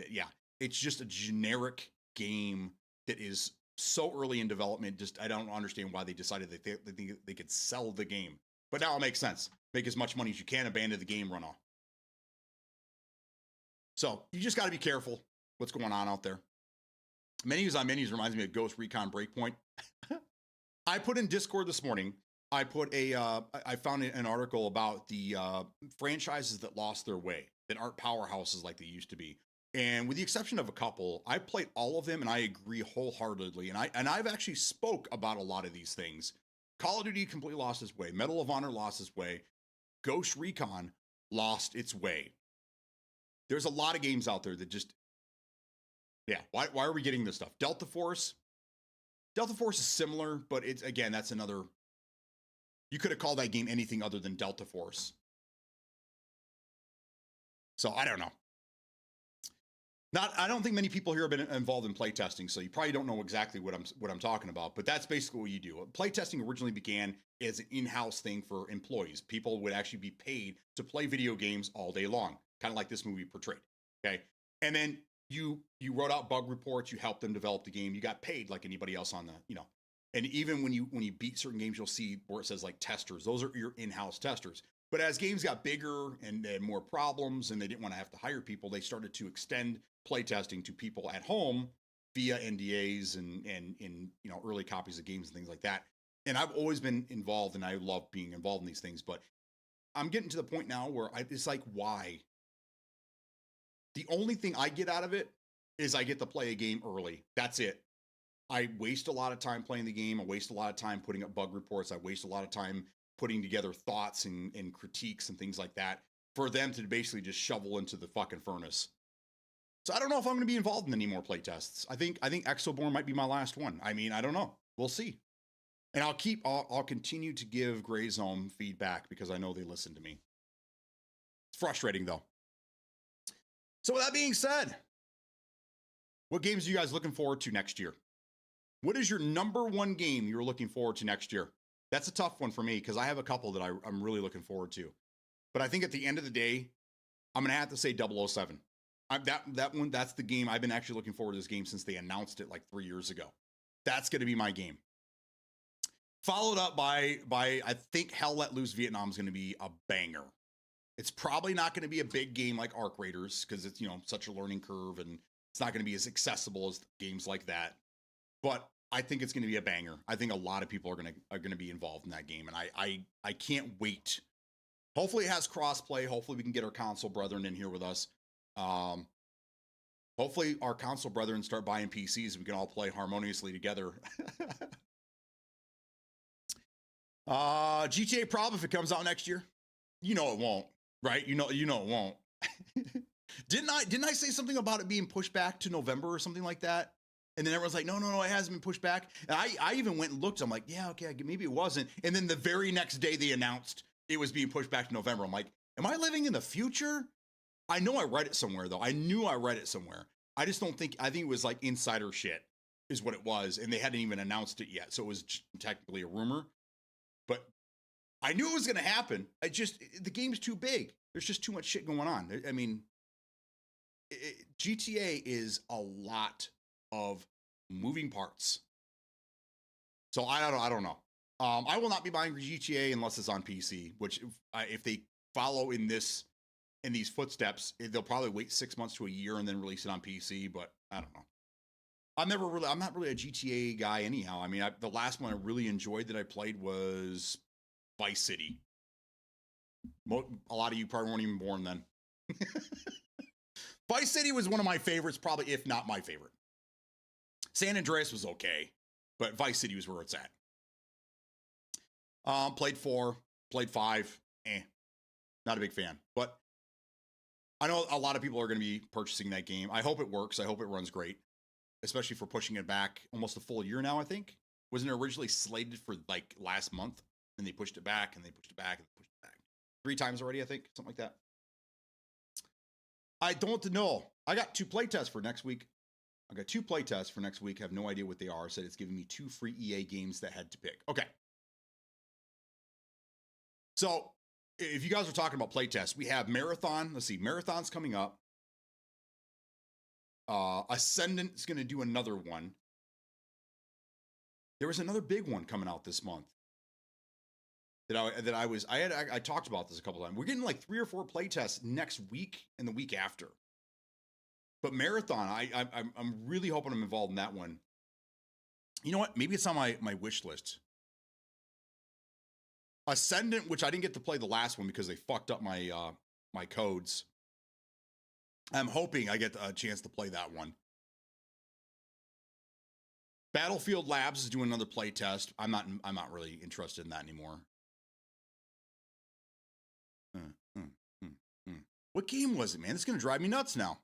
S1: It's just a generic game that is so early in development. Just I don't understand why they decided that they could sell the game. But now it makes sense. Make as much money as you can, abandon the game, run off. So you just got to be careful what's going on out there. Menus on menus reminds me of Ghost Recon Breakpoint. I put in Discord this morning. I found an article about the franchises that lost their way, that aren't powerhouses like they used to be. And with the exception of a couple, I played all of them and I agree wholeheartedly. And I've actually spoke about a lot of these things. Call of Duty completely lost its way. Medal of Honor lost its way. Ghost Recon lost its way. There's a lot of games out there that just, why are we getting this stuff? Delta Force is similar, but it's, again, that's another, you could have called that game anything other than Delta Force. So I don't know. I don't think many people here have been involved in playtesting, so you probably don't know exactly what I'm talking about. But that's basically what you do. Playtesting originally began as an in-house thing for employees. People would actually be paid to play video games all day long, kind of like this movie portrayed. Okay, and then you wrote out bug reports, you helped them develop the game, you got paid like anybody else on the And even when you beat certain games, you'll see where it says like testers. Those are your in-house testers. But as games got bigger and more problems, and they didn't want to have to hire people, they started to extend playtesting to people at home via NDAs and early copies of games and things like that. And I've always been involved, and I love being involved in these things. But I'm getting to the point now where it's like, why? The only thing I get out of it is I get to play a game early. That's it. I waste a lot of time playing the game. I waste a lot of time putting up bug reports. I waste a lot of time putting together thoughts and critiques and things like that for them to basically just shovel into the fucking furnace. So I don't know if I'm going to be involved in any more playtests. I think Exoborn might be my last one. I mean, I don't know. We'll see. And I'll continue to give Gray Zone feedback because I know they listen to me. It's frustrating though. So with that being said, what games are you guys looking forward to next year? What is your number one game you're looking forward to next year? That's a tough one for me because I have a couple that I'm really looking forward to. But I think at the end of the day, I'm going to have to say 007. That one, that's the game. I've been actually looking forward to this game since they announced it like 3 years ago. That's going to be my game. Followed up by I think Hell Let Loose Vietnam is going to be a banger. It's probably not going to be a big game like Arc Raiders because it's, such a learning curve and it's not going to be as accessible as games like that. But I think it's going to be a banger. I think a lot of people are going to be involved in that game, and I can't wait. Hopefully it has crossplay. Hopefully we can get our console brethren in here with us. Hopefully our console brethren start buying PCs and we can all play harmoniously together. GTA Prob, if it comes out next year, it won't, right? You know it won't. Didn't I say something about it being pushed back to November or something like that? And then everyone's like, no, it hasn't been pushed back. And I even went and looked. I'm like, yeah, okay, maybe it wasn't. And then the very next day they announced it was being pushed back to November. I'm like, am I living in the future? I know I read it somewhere, though. I knew I read it somewhere. I think it was like insider shit is what it was. And they hadn't even announced it yet. So it was technically a rumor. But I knew it was going to happen. The game's too big. There's just too much shit going on. I mean, GTA is a lot of moving parts. So I don't know. I will not be buying GTA unless it's on PC, which if they follow in these footsteps, they'll probably wait 6 months to a year and then release it on PC, but I don't know. I'm not really a GTA guy anyhow. I mean, the last one I really enjoyed that I played was Vice City. A lot of you probably weren't even born then. Vice City was one of my favorites, probably, if not my favorite. San Andreas was okay, but Vice City was where it's at. Played 4, played 5, not a big fan. But I know a lot of people are going to be purchasing that game. I hope it works. I hope it runs great. especially for pushing it back almost a full year now. I think wasn't it originally slated for like last month, and they pushed it back and they pushed it back and they pushed it back 3 times already. I think something like that. I don't know. I got 2 play tests for next week. I got 2 play tests for next week. Have no idea what they are. Said it's giving me 2 free EA games that I had to pick. Okay. So if you guys are talking about play tests, we have Marathon. Let's see. Marathon's coming up. Ascendant is going to do another one. There was another big one coming out this month I talked about this a couple times. We're getting like 3 or 4 play tests next week and the week after. But Marathon, I'm really hoping I'm involved in that one. You know what? Maybe it's on my wish list. Ascendant, which I didn't get to play the last one because they fucked up my my codes. I'm hoping I get a chance to play that one. Battlefield Labs is doing another play test. I'm not really interested in that anymore. What game was it, man? It's going to drive me nuts now.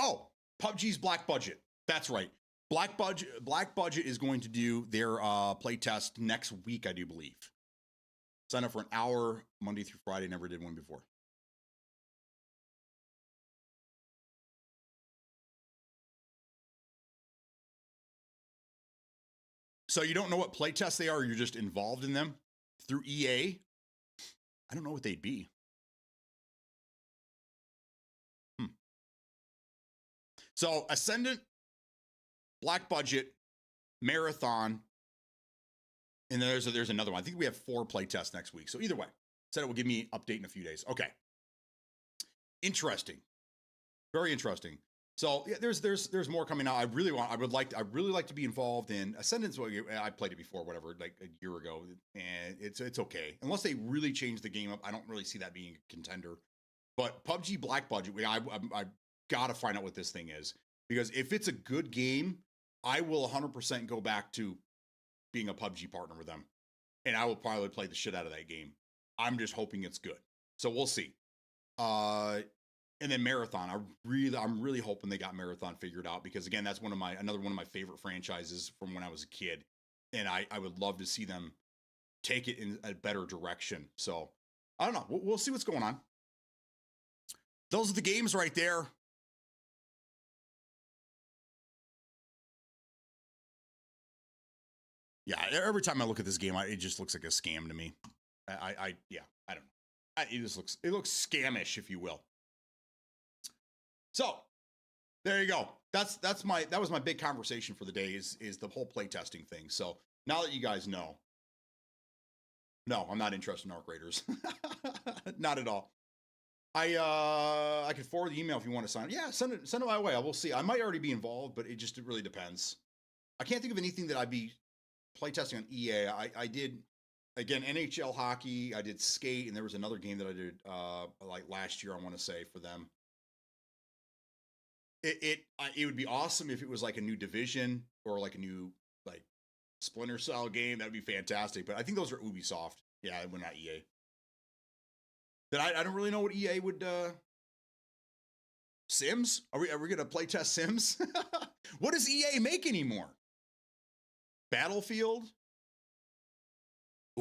S1: Oh, PUBG's Black Budget. That's right. Black Budget is going to do their play test next week, I do believe. Sign up for an hour Monday through Friday. Never did one before. So you don't know what play tests they are, or you're just involved in them through EA? I don't know what they'd be. So Ascendant, Black Budget, Marathon, and there's another one. I think we have 4 play tests next week. So either way, said it will give me an update in a few days. Okay. Interesting. Very interesting. So yeah, there's more coming out. I really like to be involved in Ascendance. I played it before, whatever, like a year ago, and it's okay. Unless they really change the game up, I don't really see that being a contender. But PUBG Black Budget, I gotta find out what this thing is, because if it's a good game, I will 100% go back to being a PUBG partner with them, and I will probably play the shit out of that game. I'm just hoping it's good. So we'll see. And then Marathon, I'm really hoping they got Marathon figured out, because again, that's another one of my favorite franchises from when I was a kid, and I would love to see them take it in a better direction. So I don't know. We'll see what's going on. Those are the games right there. Yeah, every time I look at this game, it just looks like a scam to me. I don't know. It looks scamish, if you will. So there you go. That was my big conversation for the day is the whole playtesting thing. So now that you guys know, no, I'm not interested in Arc Raiders. Not at all. I can forward the email if you want to sign it. Yeah, send it my way. I will see. I might already be involved, but it really depends. I can't think of anything that I'd be playtesting on EA. I did, again, NHL hockey. I did skate, and there was another game that I did like last year, I want to say, for them. It would be awesome if it was like a new Division or like a new like Splinter Cell game. That'd be fantastic. But I think those are Ubisoft. Yeah, we're not EA. Then I don't really know what EA would. Sims? Are we gonna play test Sims? What does EA make anymore? Battlefield?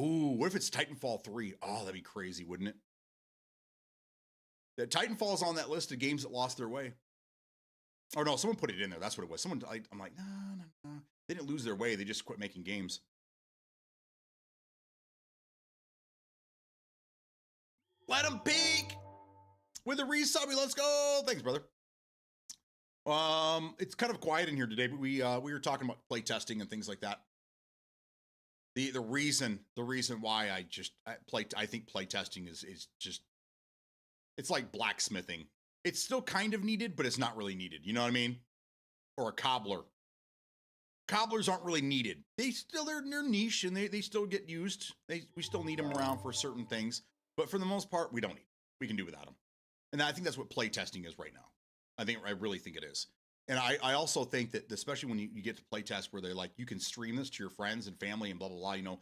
S1: Ooh, what if it's Titanfall 3? Oh, that'd be crazy, wouldn't it? The Titanfall's on that list of games that lost their way. Or no, someone put it in there. That's what it was. I'm like, no. They didn't lose their way. They just quit making games. Let them peek with a resub. Let's go. Thanks, brother. It's kind of quiet in here today, but we were talking about play testing and things like that. The reason why I think play testing is just, it's like blacksmithing. It's still kind of needed, but it's not really needed. You know what I mean? Or a cobbler. Cobblers aren't really needed. They're niche, and they still get used. We still need them around for certain things, but for the most part, we don't need them. We can do without them. And I think that's what play testing is right now. I really think it is. And I also think that, especially when you get to play tests where they're like, you can stream this to your friends and family and blah, blah, blah, you know,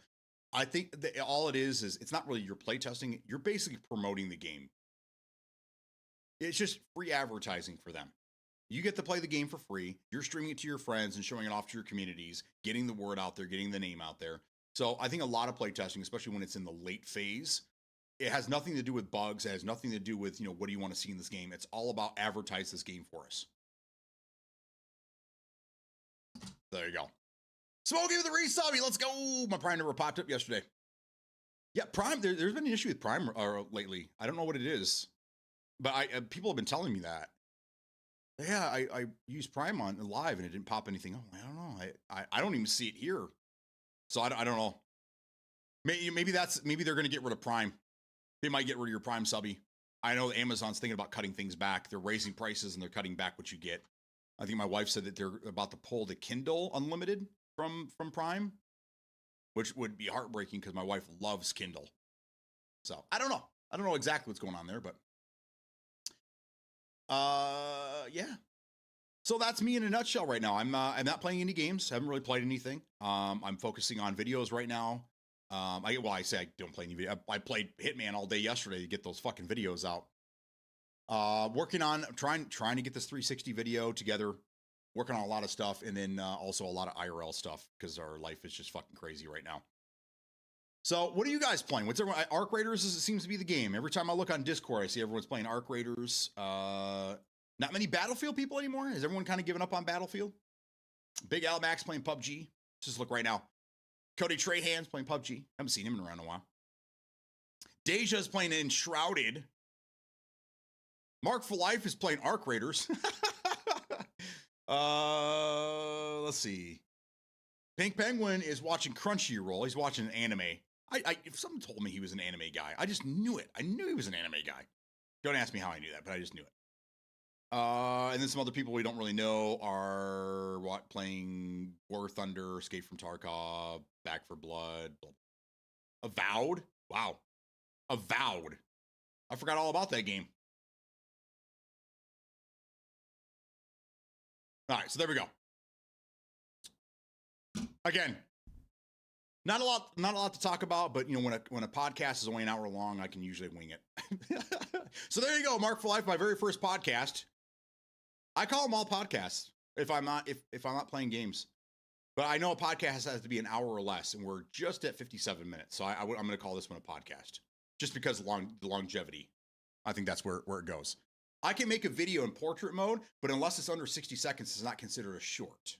S1: I think that all it is it's not really your play testing. You're basically promoting the game. It's just free advertising for them. You get to play the game for free. You're streaming it to your friends and showing it off to your communities, getting the word out there, getting the name out there. So I think a lot of playtesting, especially when it's in the late phase, it has nothing to do with bugs. It has nothing to do with, what do you want to see in this game? It's all about advertise this game for us. There you go. Smokey with the resubby. Let's go. My Prime never popped up yesterday. Yeah, Prime. There's been an issue with Prime lately. I don't know what it is, but people have been telling me that. Yeah, I used Prime on live and it didn't pop anything. Oh, I don't know. I don't even see it here. So I don't know. Maybe they're going to get rid of Prime. They might get rid of your Prime subby. I know Amazon's thinking about cutting things back. They're raising prices and they're cutting back what you get. I think my wife said that they're about to pull the Kindle Unlimited from Prime, which would be heartbreaking because my wife loves Kindle. So I don't know. I don't know exactly what's going on there, but yeah. So that's me in a nutshell right now. I'm not playing any games. Haven't really played anything. I'm focusing on videos right now. I say I don't play any video. I played Hitman all day yesterday to get those fucking videos out. Working on trying to get this 360 video together, working on a lot of stuff, and then also a lot of IRL stuff because our life is just fucking crazy right now. So what are you guys playing? What's everyone? Arc Raiders seems to be the game. Every time I look on Discord, I see everyone's playing Arc Raiders. Not many Battlefield people anymore. Has everyone kind of given up on Battlefield? Big Al Max playing PUBG. Just look right now. Cody Trahan's playing PUBG. Haven't seen him in around a while. Deja's playing Enshrouded. Mark for Life is playing Arc Raiders. Let's see. Pink Penguin is watching Crunchyroll. He's watching an anime. If someone told me he was an anime guy, I just knew it. I knew he was an anime guy. Don't ask me how I knew that, but I just knew it. And then some other people we don't really know are playing War Thunder, Escape from Tarkov, Back for Blood, Avowed. Wow. Avowed. I forgot all about that game. All right, so there we go. Again, not a lot to talk about, but when a podcast is only an hour long, I can usually wing it. So there you go, Mark for Life, my very first podcast. I call them all podcasts if I'm not playing games. But I know a podcast has to be an hour or less, and we're just at 57 minutes. So I'm going to call this one a podcast, just because the longevity. I think that's where it goes. I can make a video in portrait mode, but unless it's under 60 seconds, it's not considered a short.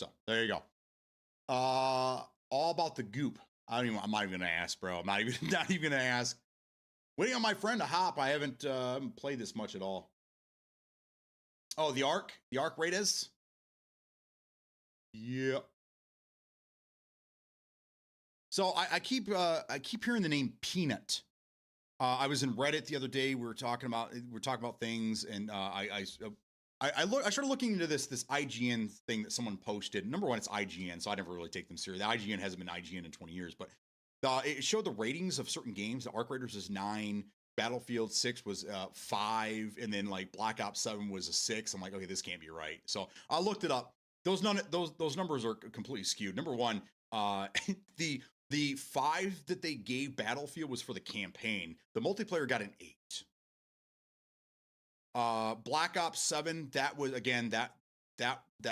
S1: So there you go. All about the goop. I'm not even gonna ask, bro. I'm not even gonna ask. Waiting on my friend to hop. I haven't played this much at all. Oh, the Arc Raiders. Yeah. So I keep hearing the name Peanut. I was in Reddit the other day. We were talking about things, and I started looking into this IGN thing that someone posted. Number one, it's IGN, so I never really take them seriously. IGN hasn't been IGN in 20 years, but it showed the ratings of certain games. The Arc Raiders is 9, Battlefield 6 was 5, and then like Black Ops 7 was a 6. I'm like, okay, this can't be right. So I looked it up. Those numbers are completely skewed. Number one, the 5 that they gave Battlefield was for the campaign. The multiplayer got an 8. Black Ops 7, that was again that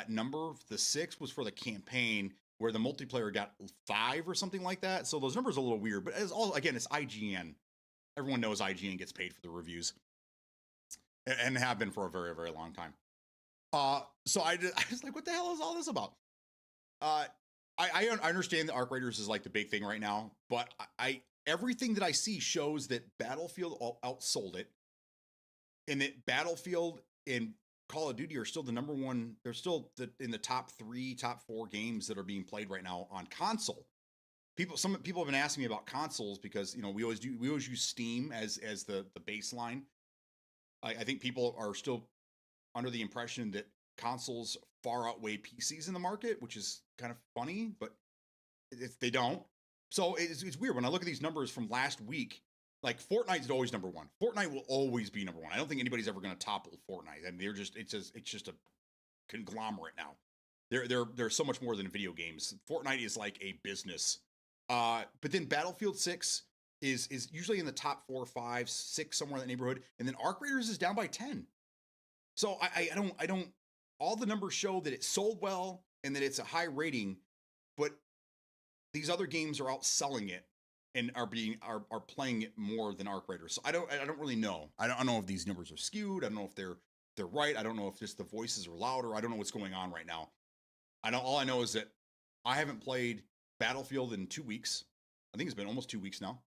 S1: number, the 6 was for the campaign, where the multiplayer got 5 or something like that. So those numbers are a little weird, but it's IGN. Everyone knows IGN gets paid for the reviews, and have been for a very, very long time. So I was like, what the hell is all this about? I understand that Arc Raiders is like the big thing right now, but everything that I see shows that Battlefield outsold it, and that Battlefield and Call of Duty are still the number one. They're still in the top 3, top 4 games that are being played right now on console. Some people have been asking me about consoles because we always use Steam as the baseline. I think people are still under the impression that consoles far outweigh PCs in the market, which is kind of funny, but they don't. So it's weird when I look at these numbers from last week. Like Fortnite's always number one. Fortnite will always be number one. I don't think anybody's ever going to topple Fortnite. I mean, it's just a conglomerate now. They're so much more than video games. Fortnite is like a business. But then Battlefield 6 is usually in the top 4, 5, 6, somewhere in that neighborhood, and then Arc Raiders is down by 10. So I don't. All the numbers show that it sold well and that it's a high rating, but these other games are outselling it and are playing it more than Arc Raiders. So I don't really know. I don't know if these numbers are skewed. I don't know if they're right. I don't know if just the voices are louder. I don't know what's going on right now. All I know is that I haven't played Battlefield in 2 weeks. I think it's been almost 2 weeks now.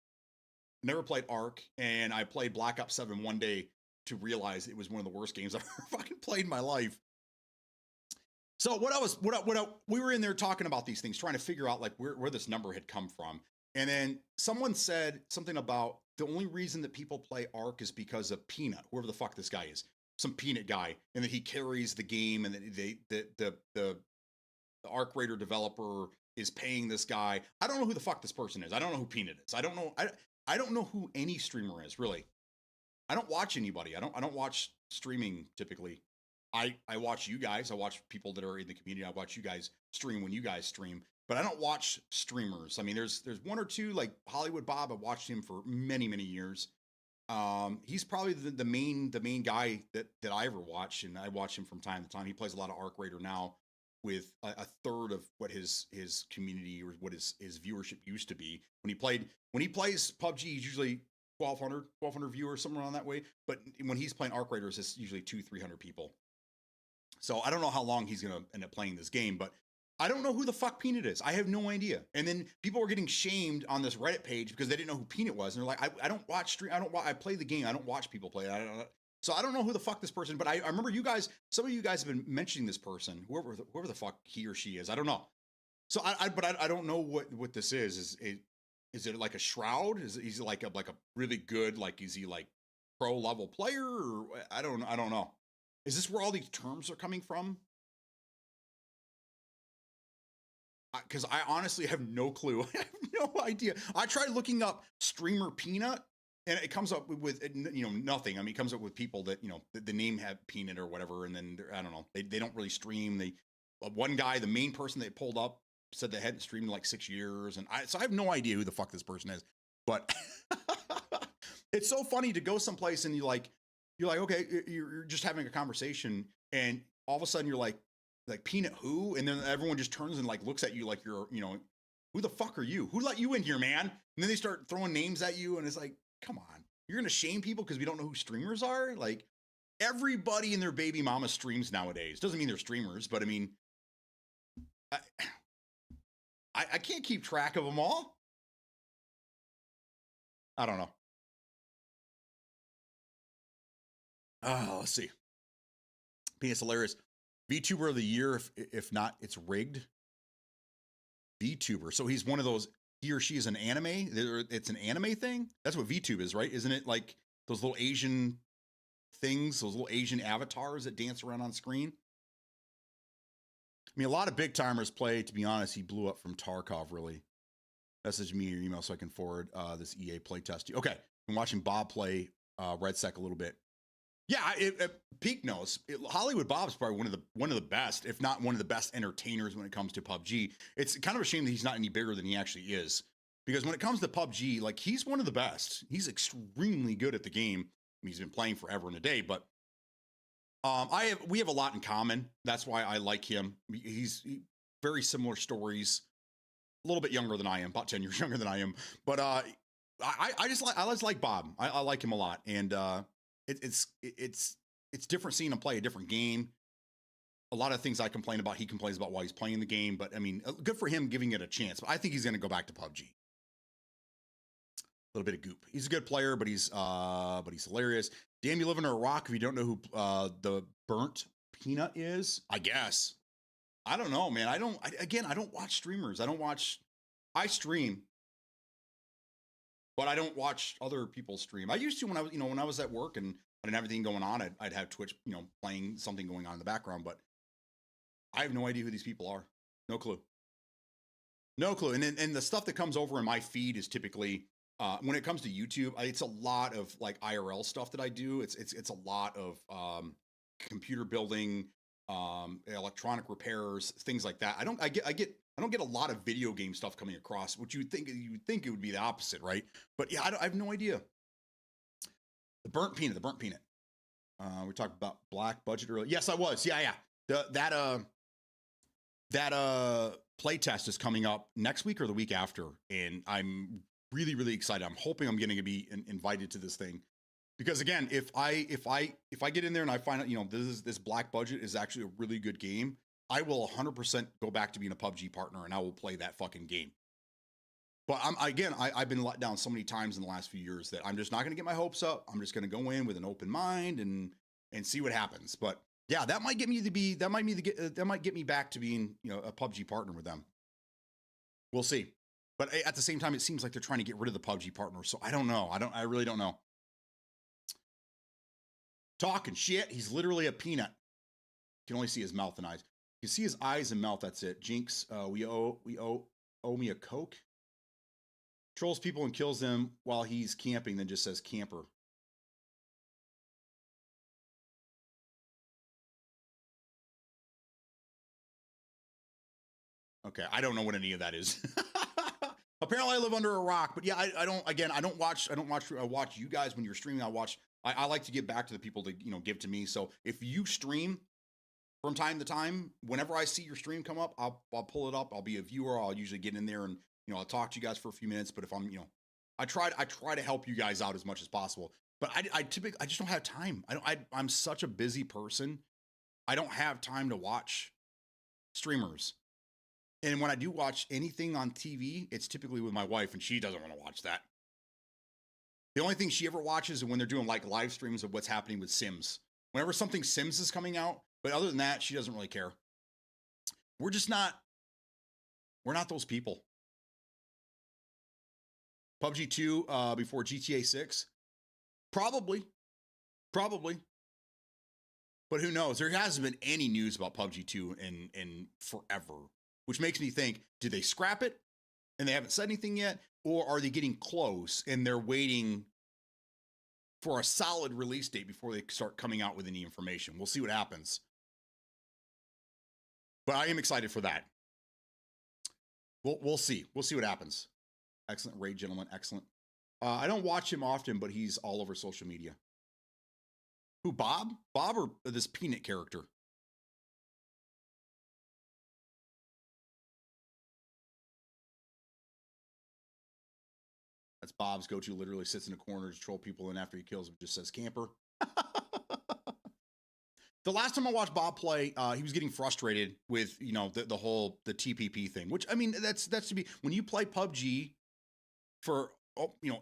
S1: Never played Arc, and I played Black Ops 7 one day to realize it was one of the worst games I've ever fucking played in my life. So we were in there talking about these things, trying to figure out like where this number had come from. And then someone said something about the only reason that people play Arc is because of Peanut, whoever the fuck this guy is, some Peanut guy, and that he carries the game, and that the Arc Raider developer is paying this guy. I don't know who the fuck this person is. I don't know who Peanut is. I don't know who any streamer is, really. I don't watch anybody. I don't watch streaming typically. I watch you guys. I watch people that are in the community. I watch you guys stream when you guys stream, but I don't watch streamers. I mean, there's one or two, like Hollywood Bob. I've watched him for many years. He's probably the main guy that I ever watch, and I watch him from time to time. He plays a lot of Arc Raider now, with a third of what his community or what his viewership used to be. When he plays PUBG, he's usually 1,200 viewers, somewhere around that way. But when he's playing Arc Raiders, it's usually 200-300 people. So I don't know how long he's going to end up playing this game, but I don't know who the fuck Peanut is. I have no idea. And then people were getting shamed on this Reddit page because they didn't know who Peanut was. And they're like, I don't watch stream. I play the game. I don't watch people play it. So I don't know who the fuck this person, but I remember you guys, some of you guys have been mentioning this person, whoever the fuck he or she is. I don't know. So I don't know what this is. Is it like a Shroud? Is he like a really good, like, is he like pro level player, or I don't know. Is this where all these terms are coming from? Because I honestly have no clue. I have no idea. I tried looking up streamer Peanut, and it comes up with nothing. I mean, it comes up with people that the name have Peanut or whatever, and then I don't know. They don't really stream. One guy, the main person they pulled up, said they hadn't streamed in like 6 years, and so I have no idea who the fuck this person is. But it's so funny to go someplace and you're like, okay, you're just having a conversation, and all of a sudden you're like Peanut who? And then everyone just turns and like looks at you like you're, who the fuck are you? Who let you in here, man? And then they start throwing names at you, and it's like, come on, you're gonna shame people because we don't know who streamers are? Like, everybody and their baby mama streams nowadays. Doesn't mean they're streamers, but I mean, I can't keep track of them all. I don't know. Let's see. Peanut's hilarious. VTuber of the year, if not, it's rigged. VTuber. So he's one of those. He or she is an anime. It's an anime thing. That's what VTube is, right? Isn't it like those little Asian things, those little Asian avatars that dance around on screen? I mean, a lot of big timers play. To be honest, he blew up from Tarkov. Really. Message me your email so I can forward this EA playtest. Okay, I'm watching Bob play RedSec a little bit. Yeah, Peak knows. Hollywood Bob's probably one of the best, if not one of the best entertainers when it comes to PUBG. It's kind of a shame that he's not any bigger than he actually is, because when it comes to PUBG, like, he's one of the best. He's extremely good at the game. I mean, he's been playing forever and a day, but we have a lot in common. That's why I like him. He's very similar stories. A little bit younger than I am, about 10 years younger than I am. But I just like Bob. I like him a lot, and it's different seeing him play a different game. A lot of things I complain about, he complains about while he's playing the game. But I mean, good for him giving it a chance. But I think he's going to go back to PUBG. A little bit of goop. He's a good player, but he's hilarious. Damn, you live under a rock if you don't know who the burnt Peanut is. I guess. I don't know, man. I don't watch streamers. I stream, but I don't watch other people stream. I used to when I was at work and I didn't have anything going on. I'd have Twitch, playing something going on in the background, but I have no idea who these people are. No clue. No clue. And the stuff that comes over in my feed is typically, when it comes to YouTube, it's a lot of like IRL stuff that I do. It's a lot of computer building, electronic repairs, things like that. I get I don't get a lot of video game stuff coming across, which you would think it would be the opposite, right? But yeah, I have no idea. The burnt peanut. We talked about black budget earlier. Yes, I was. Yeah. That play test is coming up next week or the week after, and I'm really, really excited. I'm hoping I'm going to be invited to this thing, because again, if I get in there and I find out, this black budget is actually a really good game, I will 100% go back to being a PUBG partner, and I will play that fucking game. But I've been let down so many times in the last few years that I'm just not going to get my hopes up. I'm just going to go in with an open mind and see what happens. But yeah, that might get me back to being, a PUBG partner with them. We'll see. But at the same time, it seems like they're trying to get rid of the PUBG partner. So I don't know. I really don't know. Talking shit. He's literally a peanut. You can only see his mouth and eyes. You can see his eyes and mouth. That's it. Jinx, we owe me a Coke. Trolls people and kills them while he's camping, then just says camper. Okay, I don't know what any of that is. Apparently I live under a rock, but yeah, I don't watch you guys when you're streaming. I like to give back to the people to, give to me. So if you stream from time to time, whenever I see your stream come up, I'll pull it up. I'll be a viewer. I'll usually get in there and, I'll talk to you guys for a few minutes, but if I'm, I try to help you guys out as much as possible, but I just don't have time. I'm such a busy person. I don't have time to watch streamers. And when I do watch anything on TV, it's typically with my wife, and she doesn't want to watch that. The only thing she ever watches is when they're doing like live streams of what's happening with Sims. Whenever something Sims is coming out, but other than that, she doesn't really care. We're not those people. PUBG 2 before GTA 6? Probably. But who knows? There hasn't been any news about PUBG 2 in forever, which makes me think, did they scrap it and they haven't said anything yet? Or are they getting close and they're waiting for a solid release date before they start coming out with any information? We'll see what happens. But I am excited for that. We'll see. We'll see what happens. Excellent raid, gentlemen. Excellent. I don't watch him often, but he's all over social media. Who, Bob? Bob or this peanut character? That's Bob's go-to. Literally sits in a corner to troll people, and after he kills them, just says camper. The last time I watched Bob play, he was getting frustrated with, the whole TPP thing, which, I mean, that's to be, when you play PUBG for,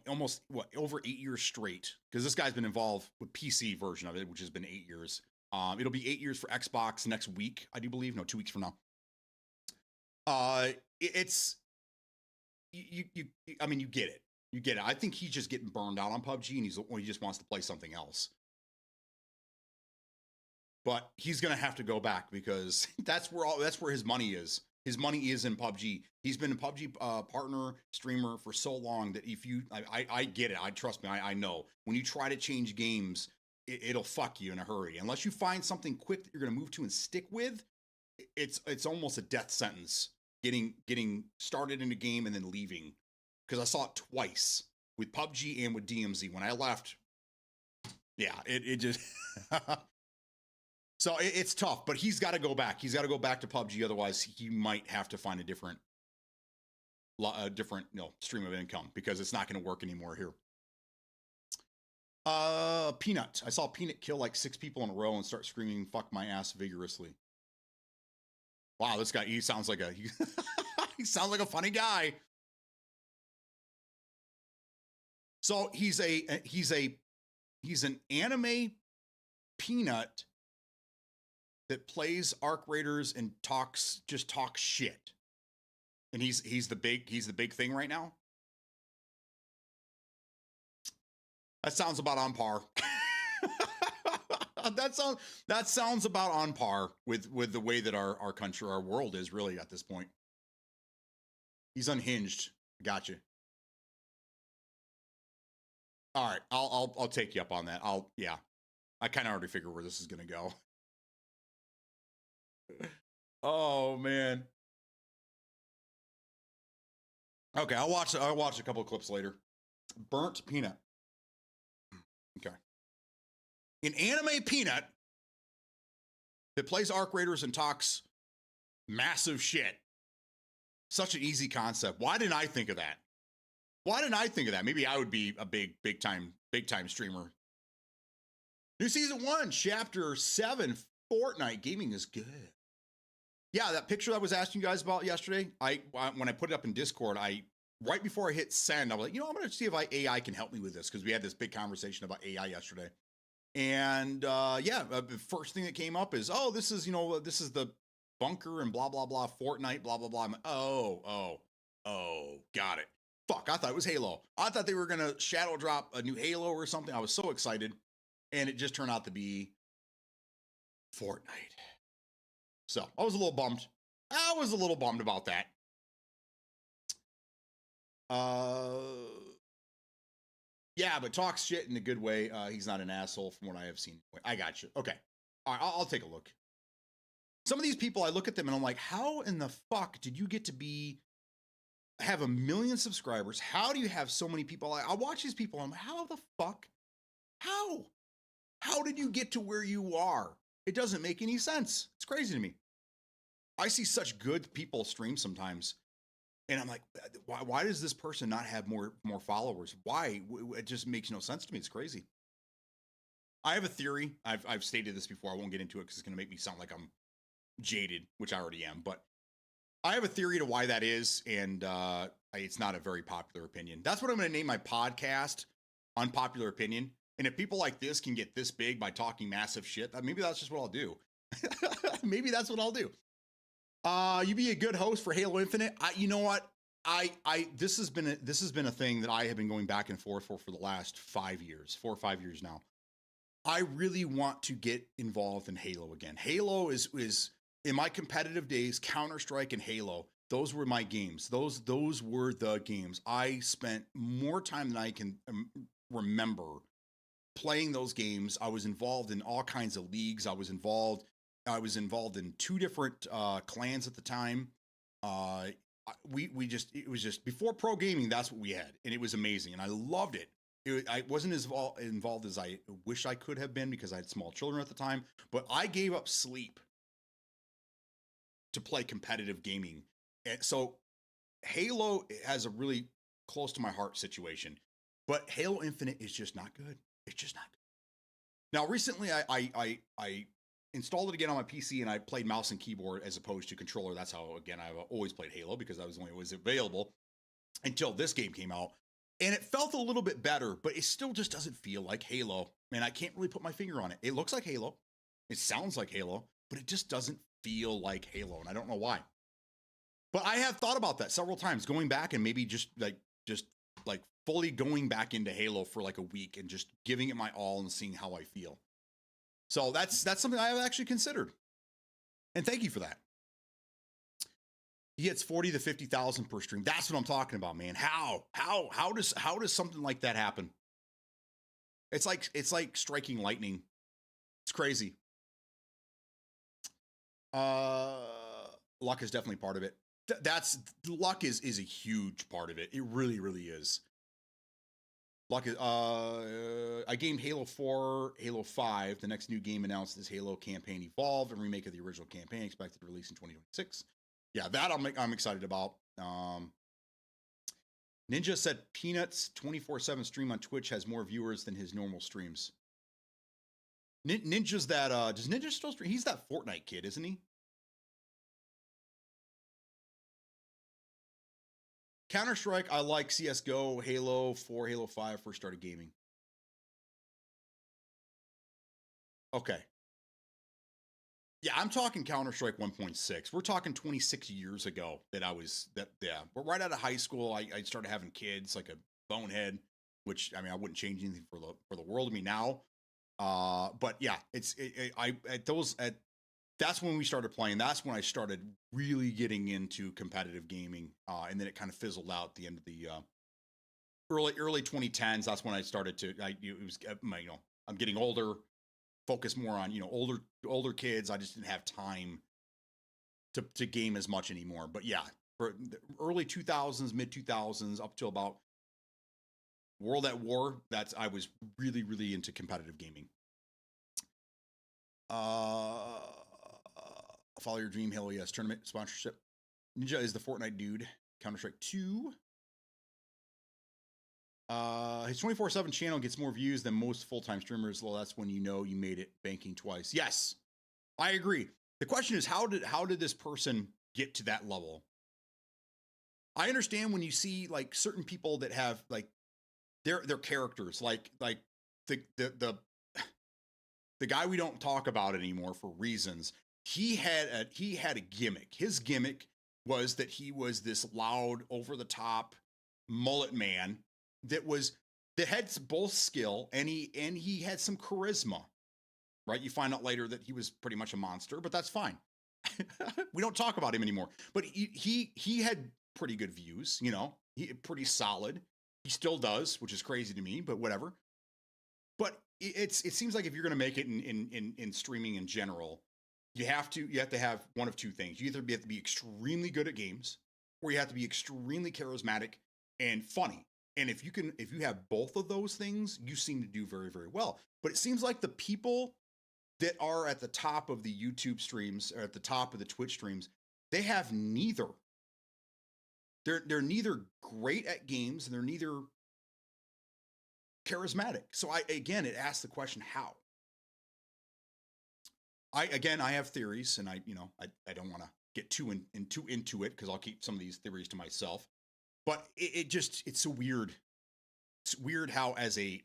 S1: almost over 8 years straight, because this guy's been involved with PC version of it, which has been 8 years. It'll be 8 years for Xbox next week, I do believe. No, 2 weeks from now. It's, I mean, you get it. You get it. I think he's just getting burned out on PUBG, and he just wants to play something else. But he's going to have to go back, because that's where his money is. His money is in PUBG. He's been a PUBG partner streamer for so long that I get it. Trust me. I know when you try to change games, it'll fuck you in a hurry. Unless you find something quick that you're going to move to and stick with, it's almost a death sentence. Getting started in a game and then leaving, because I saw it twice with PUBG and with DMZ. When I left, yeah, it just. So it's tough, but he's got to go back. He's got to go back to PUBG. Otherwise, he might have to find a different stream of income, because it's not going to work anymore here. Peanut. I saw Peanut kill like 6 people in a row and start screaming "fuck my ass" vigorously. Wow, this guy, he sounds like he sounds like a funny guy. So he's an anime peanut that plays Arc Raiders and talks shit. And he's the big thing right now. That sounds about on par. that sounds about on par with the way that our country, our world is really at this point. He's unhinged. Gotcha. All right, I'll take you up on that. I kind of already figure where this is gonna go. Oh man. Okay, I'll watch a couple of clips later. Burnt Peanut. Okay. In anime Peanut, that plays Arc Raiders and talks massive shit. Such an easy concept. Why didn't I think of that? Why didn't I think of that? Maybe I would be a big time streamer. New season 1, chapter 7, Fortnite gaming is good. Yeah, that picture I was asking you guys about yesterday, when I put it up in Discord, right before I hit send, I was like, I'm going to see if AI can help me with this, because we had this big conversation about AI yesterday. And the first thing that came up is, this is the bunker and blah, blah, blah, Fortnite, blah, blah, blah. I'm like, oh, got it. Fuck, I thought it was Halo. I thought they were going to shadow drop a new Halo or something. I was so excited. And it just turned out to be Fortnite. So I was a little bummed. About that. Yeah, but talks shit in a good way. He's not an asshole from what I have seen. I got you. Okay. All right, I'll take a look. Some of these people, I look at them and I'm like, how in the fuck did you get to have 1 million subscribers? How do you have so many people? I watch these people and I'm like, how the fuck? How did you get to where you are? It doesn't make any sense. It's crazy to me. I see such good people stream sometimes. And I'm like, why does this person not have more followers? Why? It just makes no sense to me. It's crazy. I have a theory. I've stated this before. I won't get into it because it's going to make me sound like I'm jaded, which I already am. But I have a theory to why that is, and it's not a very popular opinion. That's what I'm going to name my podcast, Unpopular Opinion. And if people like this can get this big by talking massive shit, maybe that's just what I'll do. Maybe that's what I'll do. You be a good host for Halo Infinite. You know what? This has been a thing that I have been going back and forth for the last 5 years, 4 or 5 years now. I really want to get involved in Halo again. Halo is in my competitive days, Counter-Strike and Halo. Those were my games. Those were the games. I spent more time than I can remember playing those games. I was involved in all kinds of leagues. I was involved in 2 different clans at the time. It was just before pro gaming. That's what we had, and it was amazing, and I loved it. I wasn't as involved as I wish I could have been because I had small children at the time. But I gave up sleep to play competitive gaming, and so Halo has a really close to my heart situation. But Halo Infinite is just not good. It's just not good. Now, recently, I installed it again on my PC, and I played mouse and keyboard as opposed to controller. That's how, again, I've always played Halo because that was the only way it was available until this game came out. And it felt a little bit better, but it still just doesn't feel like Halo. And I can't really put my finger on it. It looks like Halo. It sounds like Halo, but it just doesn't feel like Halo. And I don't know why. But I have thought about that several times, going back and maybe just fully going back into Halo for like a week and just giving it my all and seeing how I feel. So that's something I have actually considered. And thank you for that. He gets 40 to 50,000 per stream. That's what I'm talking about, man. How does something like that happen? It's like striking lightning. It's crazy. Luck is definitely part of it. Luck is a huge part of it. It really, really is. Luck is, I gamed Halo 4, Halo 5. The next new game announced is Halo Campaign Evolved, a remake of the original campaign, expected to release in 2026. Yeah, that I'm excited about. Ninja said Peanuts 24/7 stream on Twitch has more viewers than his normal streams. Ninja's that, does Ninja still stream? He's that Fortnite kid, isn't he? Counter-Strike, I like CSGO, Halo 4, Halo 5, first started gaming. Okay. Yeah, I'm talking Counter-Strike 1.6. We're talking 26 years ago that But right out of high school, I started having kids like a bonehead, which, I mean, I wouldn't change anything for the world to me now. But yeah, that's when we started playing. That's when I started really getting into competitive gaming. And then it kind of fizzled out at the end of the early 2010s. That's when I started to, I'm getting older, focus more on, older kids. I just didn't have time to game as much anymore. But yeah, for the early 2000s, mid 2000s, up till about World at War. I was really, really into competitive gaming. Follow your dream, hell yes. Tournament sponsorship. Ninja is the Fortnite dude. Counter-Strike 2. His 24/7 channel gets more views than most full-time streamers. Well, that's when you know you made it banking twice. Yes, I agree. The question is, how did this person get to that level? I understand when you see like certain people that have like their characters, like the guy we don't talk about anymore for reasons. He had a gimmick. His gimmick was that he was this loud, over the top mullet man that had both skill and he had some charisma. Right? You find out later that he was pretty much a monster, but that's fine. We don't talk about him anymore. But he had pretty good views, you know. He pretty solid. He still does, which is crazy to me, but whatever. But it seems like if you're going to make it in streaming in general, you have to have one of two things. You either have to be extremely good at games, or you have to be extremely charismatic and funny. And if you have both of those things, you seem to do very, very well. But it seems like the people that are at the top of the YouTube streams or at the top of the Twitch streams, they have neither. They're neither great at games and they're neither charismatic. So it asks the question, how? I have theories, and I don't want to get too into it because I'll keep some of these theories to myself. But it's so weird. It's weird how as a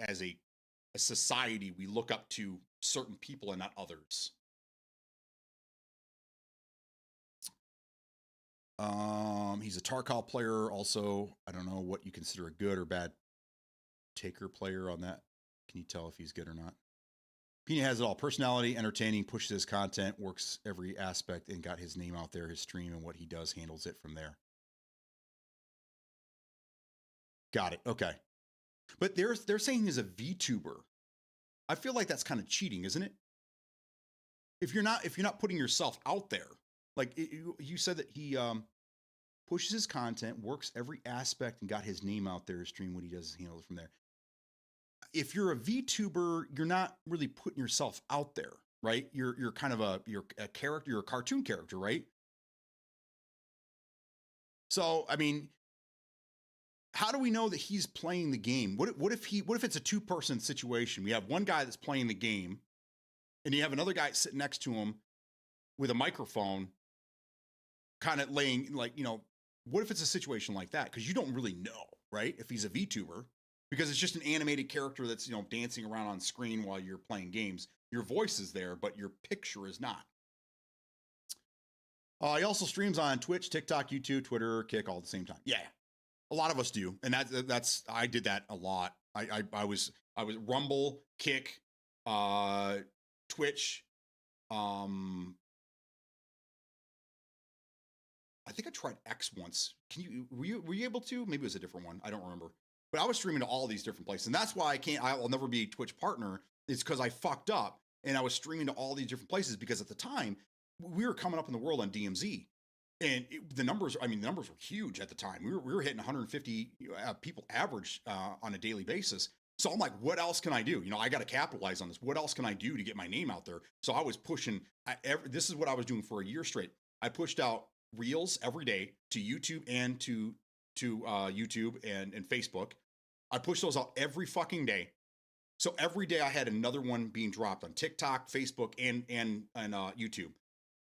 S1: society we look up to certain people and not others. He's a Tarkov player. Also, I don't know what you consider a good or bad taker player on that. Can you tell if he's good or not? Pina has it all. Personality, entertaining, pushes his content, works every aspect, and got his name out there. His stream and what he does handles it from there. Got it. Okay. But they're saying he's a VTuber. I feel like that's kind of cheating, isn't it? If you're not putting yourself out there, like you said that he pushes his content, works every aspect, and got his name out there. His stream, what he does, handles it from there. If you're a VTuber, you're not really putting yourself out there, right? You're kind of a character, you're a cartoon character, right? So, I mean, how do we know that he's playing the game? What if it's a two-person situation? We have one guy that's playing the game, and you have another guy sitting next to him with a microphone, kind of laying, like, you know, what if it's a situation like that? Because you don't really know, right? If he's a VTuber. Because it's just an animated character that's, you know, dancing around on screen while you're playing games. Your voice is there, but your picture is not. He also streams on Twitch, TikTok, YouTube, Twitter, Kick all at the same time. Yeah, a lot of us do, and that's I did that a lot. I was Rumble, Kick, Twitch. I think I tried X once. Were you able to? Maybe it was a different one. I don't remember. But I was streaming to all these different places. And that's why I'll never be a Twitch partner. It's because I fucked up and I was streaming to all these different places because at the time we were coming up in the world on DMZ. And the numbers were huge at the time. We were hitting 150 people average on a daily basis. So I'm like, what else can I do? You know, I got to capitalize on this. What else can I do to get my name out there? So I was pushing. This is what I was doing for a year straight. I pushed out reels every day to YouTube and to YouTube and Facebook. I pushed those out every fucking day. So every day I had another one being dropped on TikTok, Facebook, and YouTube.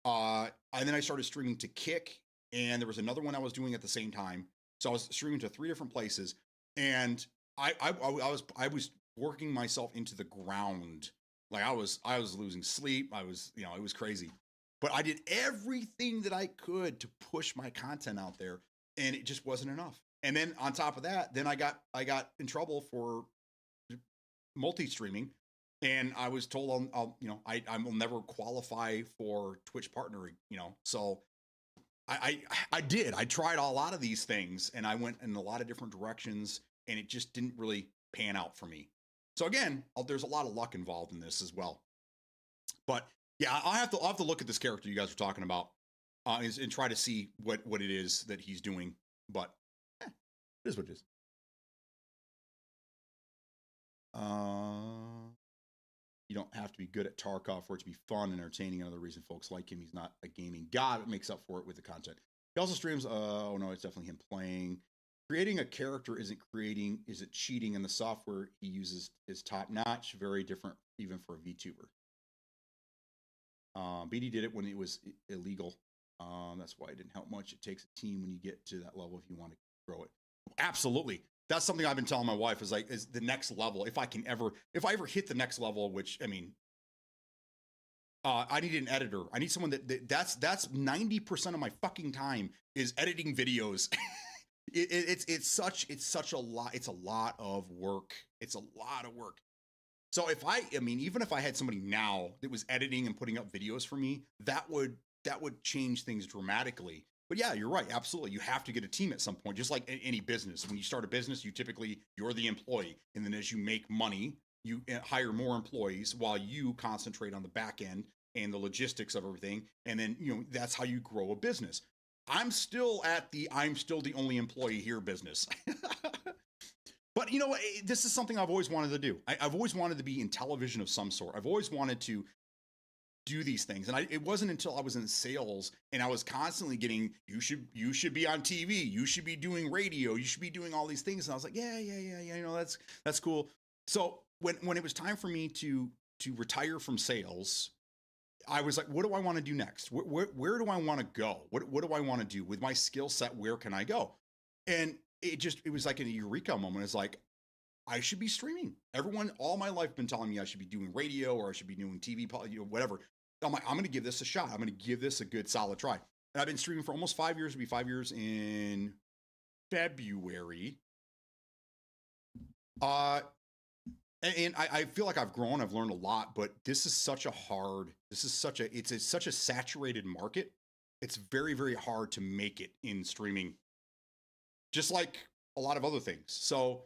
S1: And then I started streaming to Kick, and there was another one I was doing at the same time. So I was streaming to 3 different places, and I was working myself into the ground. Like I was losing sleep. It was crazy. But I did everything that I could to push my content out there, and it just wasn't enough. And then on top of that, then I got in trouble for multi-streaming, and I was told I will never qualify for Twitch partnering. You know, so I tried a lot of these things, and I went in a lot of different directions, and it just didn't really pan out for me. So again, there's a lot of luck involved in this as well. But yeah, I'll have to look at this character you guys were talking about. and try to see what it is that he's doing. But it is what it is. You don't have to be good at Tarkov for it to be fun and entertaining. Another reason folks like him, he's not a gaming god, but makes up for it with the content. He also streams, oh no, it's definitely him playing. Creating a character isn't cheating, and the software he uses is top notch, very different even for a VTuber. BD did it when it was illegal. That's why it didn't help much. It takes a team when you get to that level if you want to grow it. Absolutely. That's something I've been telling my wife is the next level. If I ever hit the next level, which I mean, I need an editor. I need someone that's 90% of my fucking time is editing videos. It's such a lot. It's a lot of work. It's a lot of work. So even if I had somebody now that was editing and putting up videos for me, that would change things dramatically. But yeah, you're right. Absolutely. You have to get a team at some point, just like any business. When you start a business, you're the employee. And then as you make money, you hire more employees while you concentrate on the back end and the logistics of everything. And then, that's how you grow a business. I'm still the only employee here business. But this is something I've always wanted to do. I've always wanted to be in television of some sort. I've always wanted to do these things. And it wasn't until I was in sales and I was constantly getting, you should be on TV, you should be doing radio, you should be doing all these things. And I was like, yeah, that's cool. So when it was time for me to retire from sales, I was like, what do I want to do next? Where do I want to go? What do I want to do with my skill set? Where can I go? And it was like a eureka moment. It's like, I should be streaming. Everyone, all my life, been telling me I should be doing radio or I should be doing TV, whatever. I'm like, I'm going to give this a shot. I'm going to give this a good solid try. And I've been streaming for almost 5 years. It'll be 5 years in February. And I feel like I've grown. I've learned a lot, but this is such a saturated market. It's very, very hard to make it in streaming, just like a lot of other things. So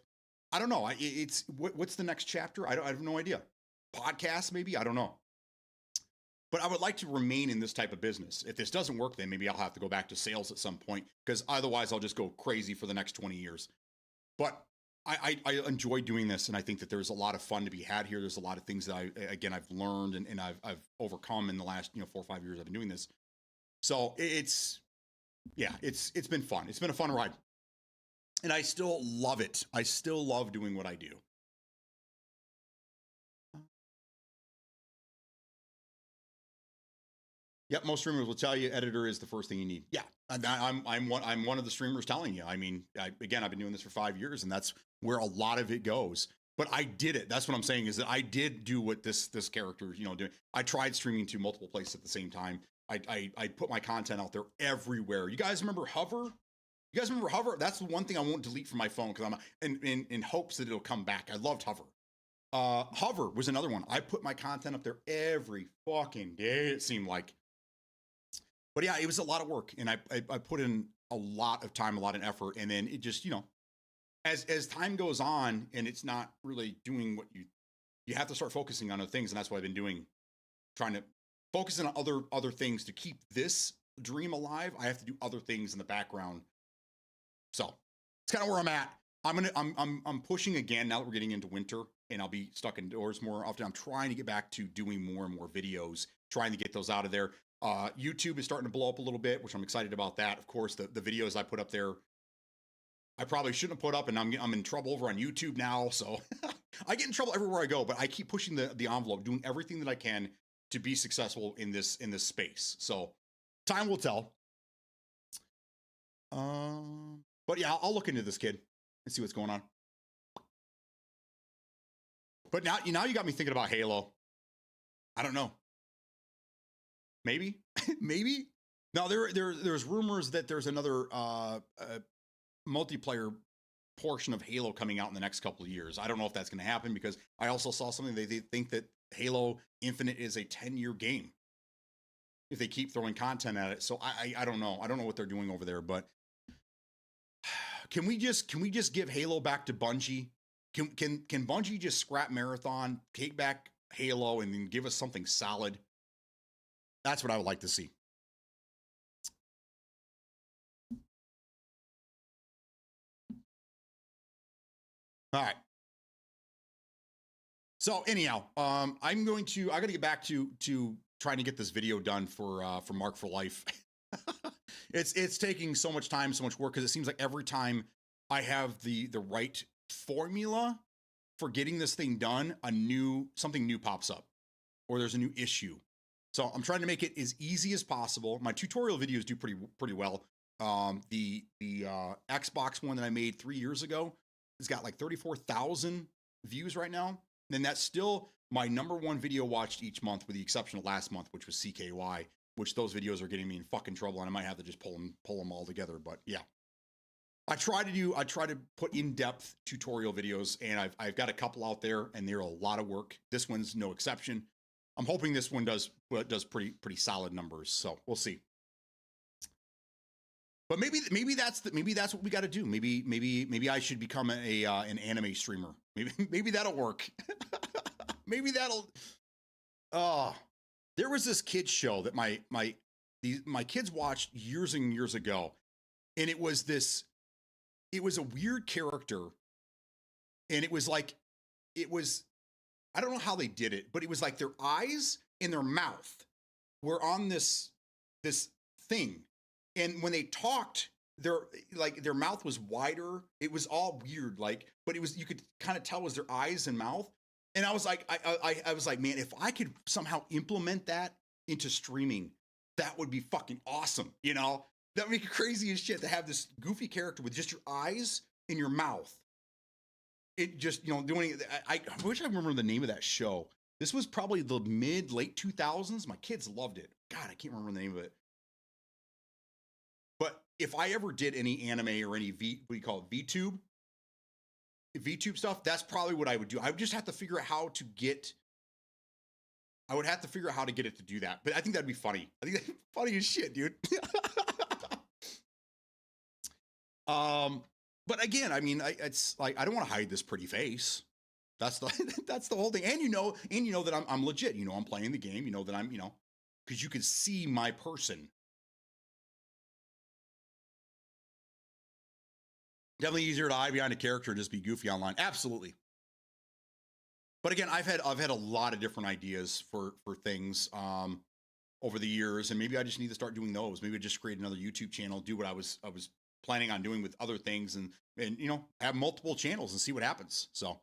S1: I don't know. What's the next chapter? I have no idea. Podcast, maybe? I don't know. But I would like to remain in this type of business. If this doesn't work, then maybe I'll have to go back to sales at some point, because otherwise I'll just go crazy for the next 20 years. But I enjoy doing this, and I think that there's a lot of fun to be had here. There's a lot of things that I've learned and I've overcome in the last 4 or 5 years I've been doing this. So it's been fun. It's been a fun ride. And I still love it. I still love doing what I do. Yep, most streamers will tell you editor is the first thing you need. Yeah, I'm one of the streamers telling you. I mean, I've been doing this for 5 years, and that's where a lot of it goes. But I did it. That's what I'm saying, is that I did do what this character doing. I tried streaming to multiple places at the same time. I put my content out there everywhere. You guys remember Hover? You guys remember Hover? That's the one thing I won't delete from my phone, because I'm in hopes that it'll come back. I loved Hover. Hover was another one. I put my content up there every fucking day, it seemed like. But yeah, it was a lot of work, and I put in a lot of time, a lot of effort, and then it just, as time goes on, and it's not really doing what you have to start focusing on other things, and that's what I've been doing, trying to focus on other things to keep this dream alive. I have to do other things in the background. So it's kind of where I'm at. I'm pushing again now that we're getting into winter, and I'll be stuck indoors more often. I'm trying to get back to doing more and more videos, trying to get those out of there. YouTube is starting to blow up a little bit, which I'm excited about that. Of course, the videos I put up there, I probably shouldn't have put up, and I'm in trouble over on YouTube now. So I get in trouble everywhere I go, but I keep pushing the envelope, doing everything that I can to be successful in this space. So time will tell. But yeah, I'll look into this kid and see what's going on. But now you got me thinking about Halo. I don't know. Maybe, maybe. Now there's rumors that there's another multiplayer portion of Halo coming out in the next couple of years. I don't know if that's going to happen, because I also saw something they think that Halo Infinite is a 10-year game if they keep throwing content at it. So I don't know. I don't know what they're doing over there, but can we just give Halo back to Bungie? Can Bungie just scrap Marathon, take back Halo, and then give us something solid? That's what I would like to see. All right. So anyhow, I gotta get back to trying to get this video done for Mark for Life. It's taking so much time, so much work, because it seems like every time I have the right formula for getting this thing done, something new pops up, or there's a new issue. So I'm trying to make it as easy as possible. My tutorial videos do pretty well. The Xbox one that I made 3 years ago has got like 34,000 views right now. And that's still my #1 video watched each month, with the exception of last month, which was CKY, which those videos are getting me in fucking trouble, and I might have to just pull them all together. But yeah, I try to put in-depth tutorial videos, and I've got a couple out there, and they're a lot of work. This one's no exception. I'm hoping this one does pretty solid numbers. So we'll see. But maybe that's what we got to do. Maybe I should become an anime streamer. Maybe that'll work. Maybe that'll. There was this kids show that my kids watched years and years ago, and it was a weird character, and it was I don't know how they did it, but it was like their eyes and their mouth were on this thing. And when they talked, their mouth was wider. It was all weird, but you could kind of tell it was their eyes and mouth. And I was like, I was like, man, if I could somehow implement that into streaming, that would be fucking awesome. You know, that would be crazy as shit to have this goofy character with just your eyes and your mouth. It just, doing. I wish I remember the name of that show. This was probably the late 2000s. My kids loved it. God, I can't remember the name of it. But if I ever did any anime or any VTube stuff, that's probably what I would do. I would just have to figure out how to get it to do that. But I think that'd be funny. I think that's funny as shit, dude. But again, I mean, it's like, I don't want to hide this pretty face. That's the whole thing. And you know that I'm legit. I'm playing the game. That I'm, because you can see my person. Definitely easier to hide behind a character and just be goofy online. Absolutely. But again, I've had a lot of different ideas for things over the years, and maybe I just need to start doing those. Maybe just create another YouTube channel, do what I was planning on doing with other things, and have multiple channels and see what happens. So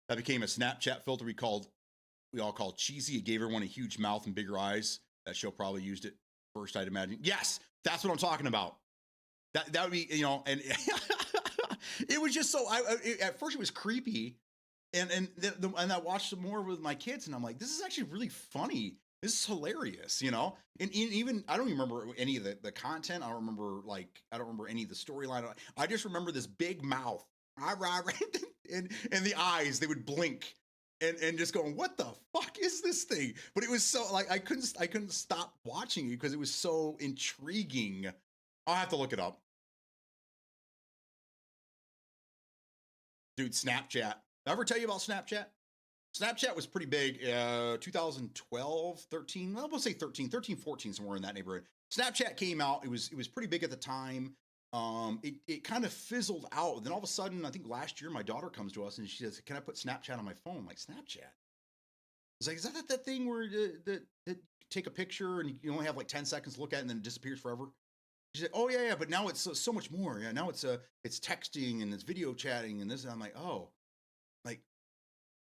S1: that became a Snapchat filter we all called cheesy. It gave everyone a huge mouth and bigger eyes. That show probably used it first, I'd imagine. Yes, that's what I'm talking about. That would be, and it was just so. At first it was creepy, and I watched some more with my kids, and I'm like, this is actually really funny. This is hilarious, And even I don't even remember any of the content. I don't remember any of the storyline. I just remember this big mouth, and the eyes. They would blink, and just going, what the fuck is this thing? But it was so I couldn't stop watching it because it was so intriguing. I'll have to look it up. Dude, Snapchat. Did I ever tell you about Snapchat? Snapchat was pretty big, 2012, 13, well, we'll say 13, 14, somewhere in that neighborhood. Snapchat came out. It was pretty big at the time. It kind of fizzled out. Then all of a sudden, I think last year, my daughter comes to us and she says, can I put Snapchat on my phone? I'm like, Snapchat? It's like, is that thing where that take a picture and you only have like 10 seconds to look at it and then it disappears forever? She said, oh yeah, but now it's so much more. Yeah, now it's texting and it's video chatting and this. And I'm like, oh, like,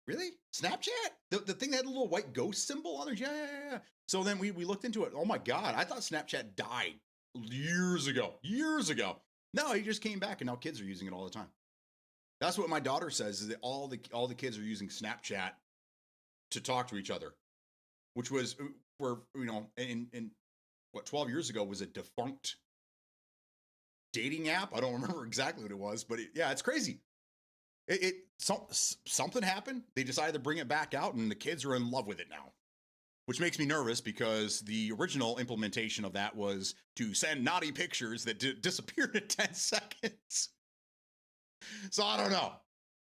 S1: really? Snapchat? The thing that had a little white ghost symbol on it? Yeah. So then we looked into it. Oh my God, I thought Snapchat died years ago. No, he just came back and now kids are using it all the time. That's what my daughter says, is that all the kids are using Snapchat to talk to each other, which was where, in what, 12 years ago was a defunct dating app. I don't remember exactly what it was, but it's crazy. Something happened. They decided to bring it back out, and the kids are in love with it now, which makes me nervous because the original implementation of that was to send naughty pictures that disappeared in 10 seconds. So I don't know.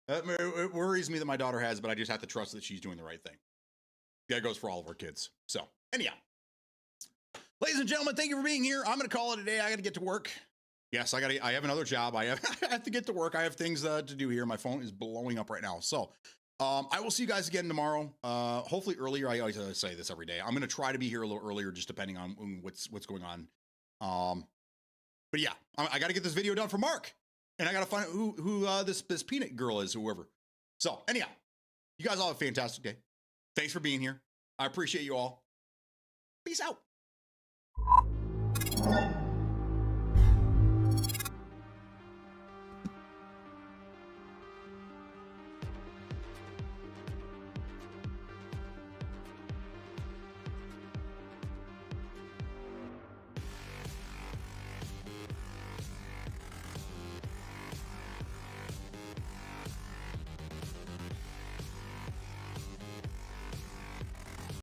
S1: It worries me that my daughter has, but I just have to trust that she's doing the right thing. That goes for all of our kids. So anyhow, ladies and gentlemen, thank you for being here. I'm going to call it a day. I got to get to work. Yes, I have another job. I have to get to work. I have things to do here. My phone is blowing up right now. So, I will see you guys again tomorrow. Hopefully earlier. I always say this every day. I'm going to try to be here a little earlier, just depending on what's going on. But yeah, I got to get this video done for Mark, and I got to find out who this peanut girl is, whoever. So anyhow, you guys all have a fantastic day. Thanks for being here. I appreciate you all. Peace out.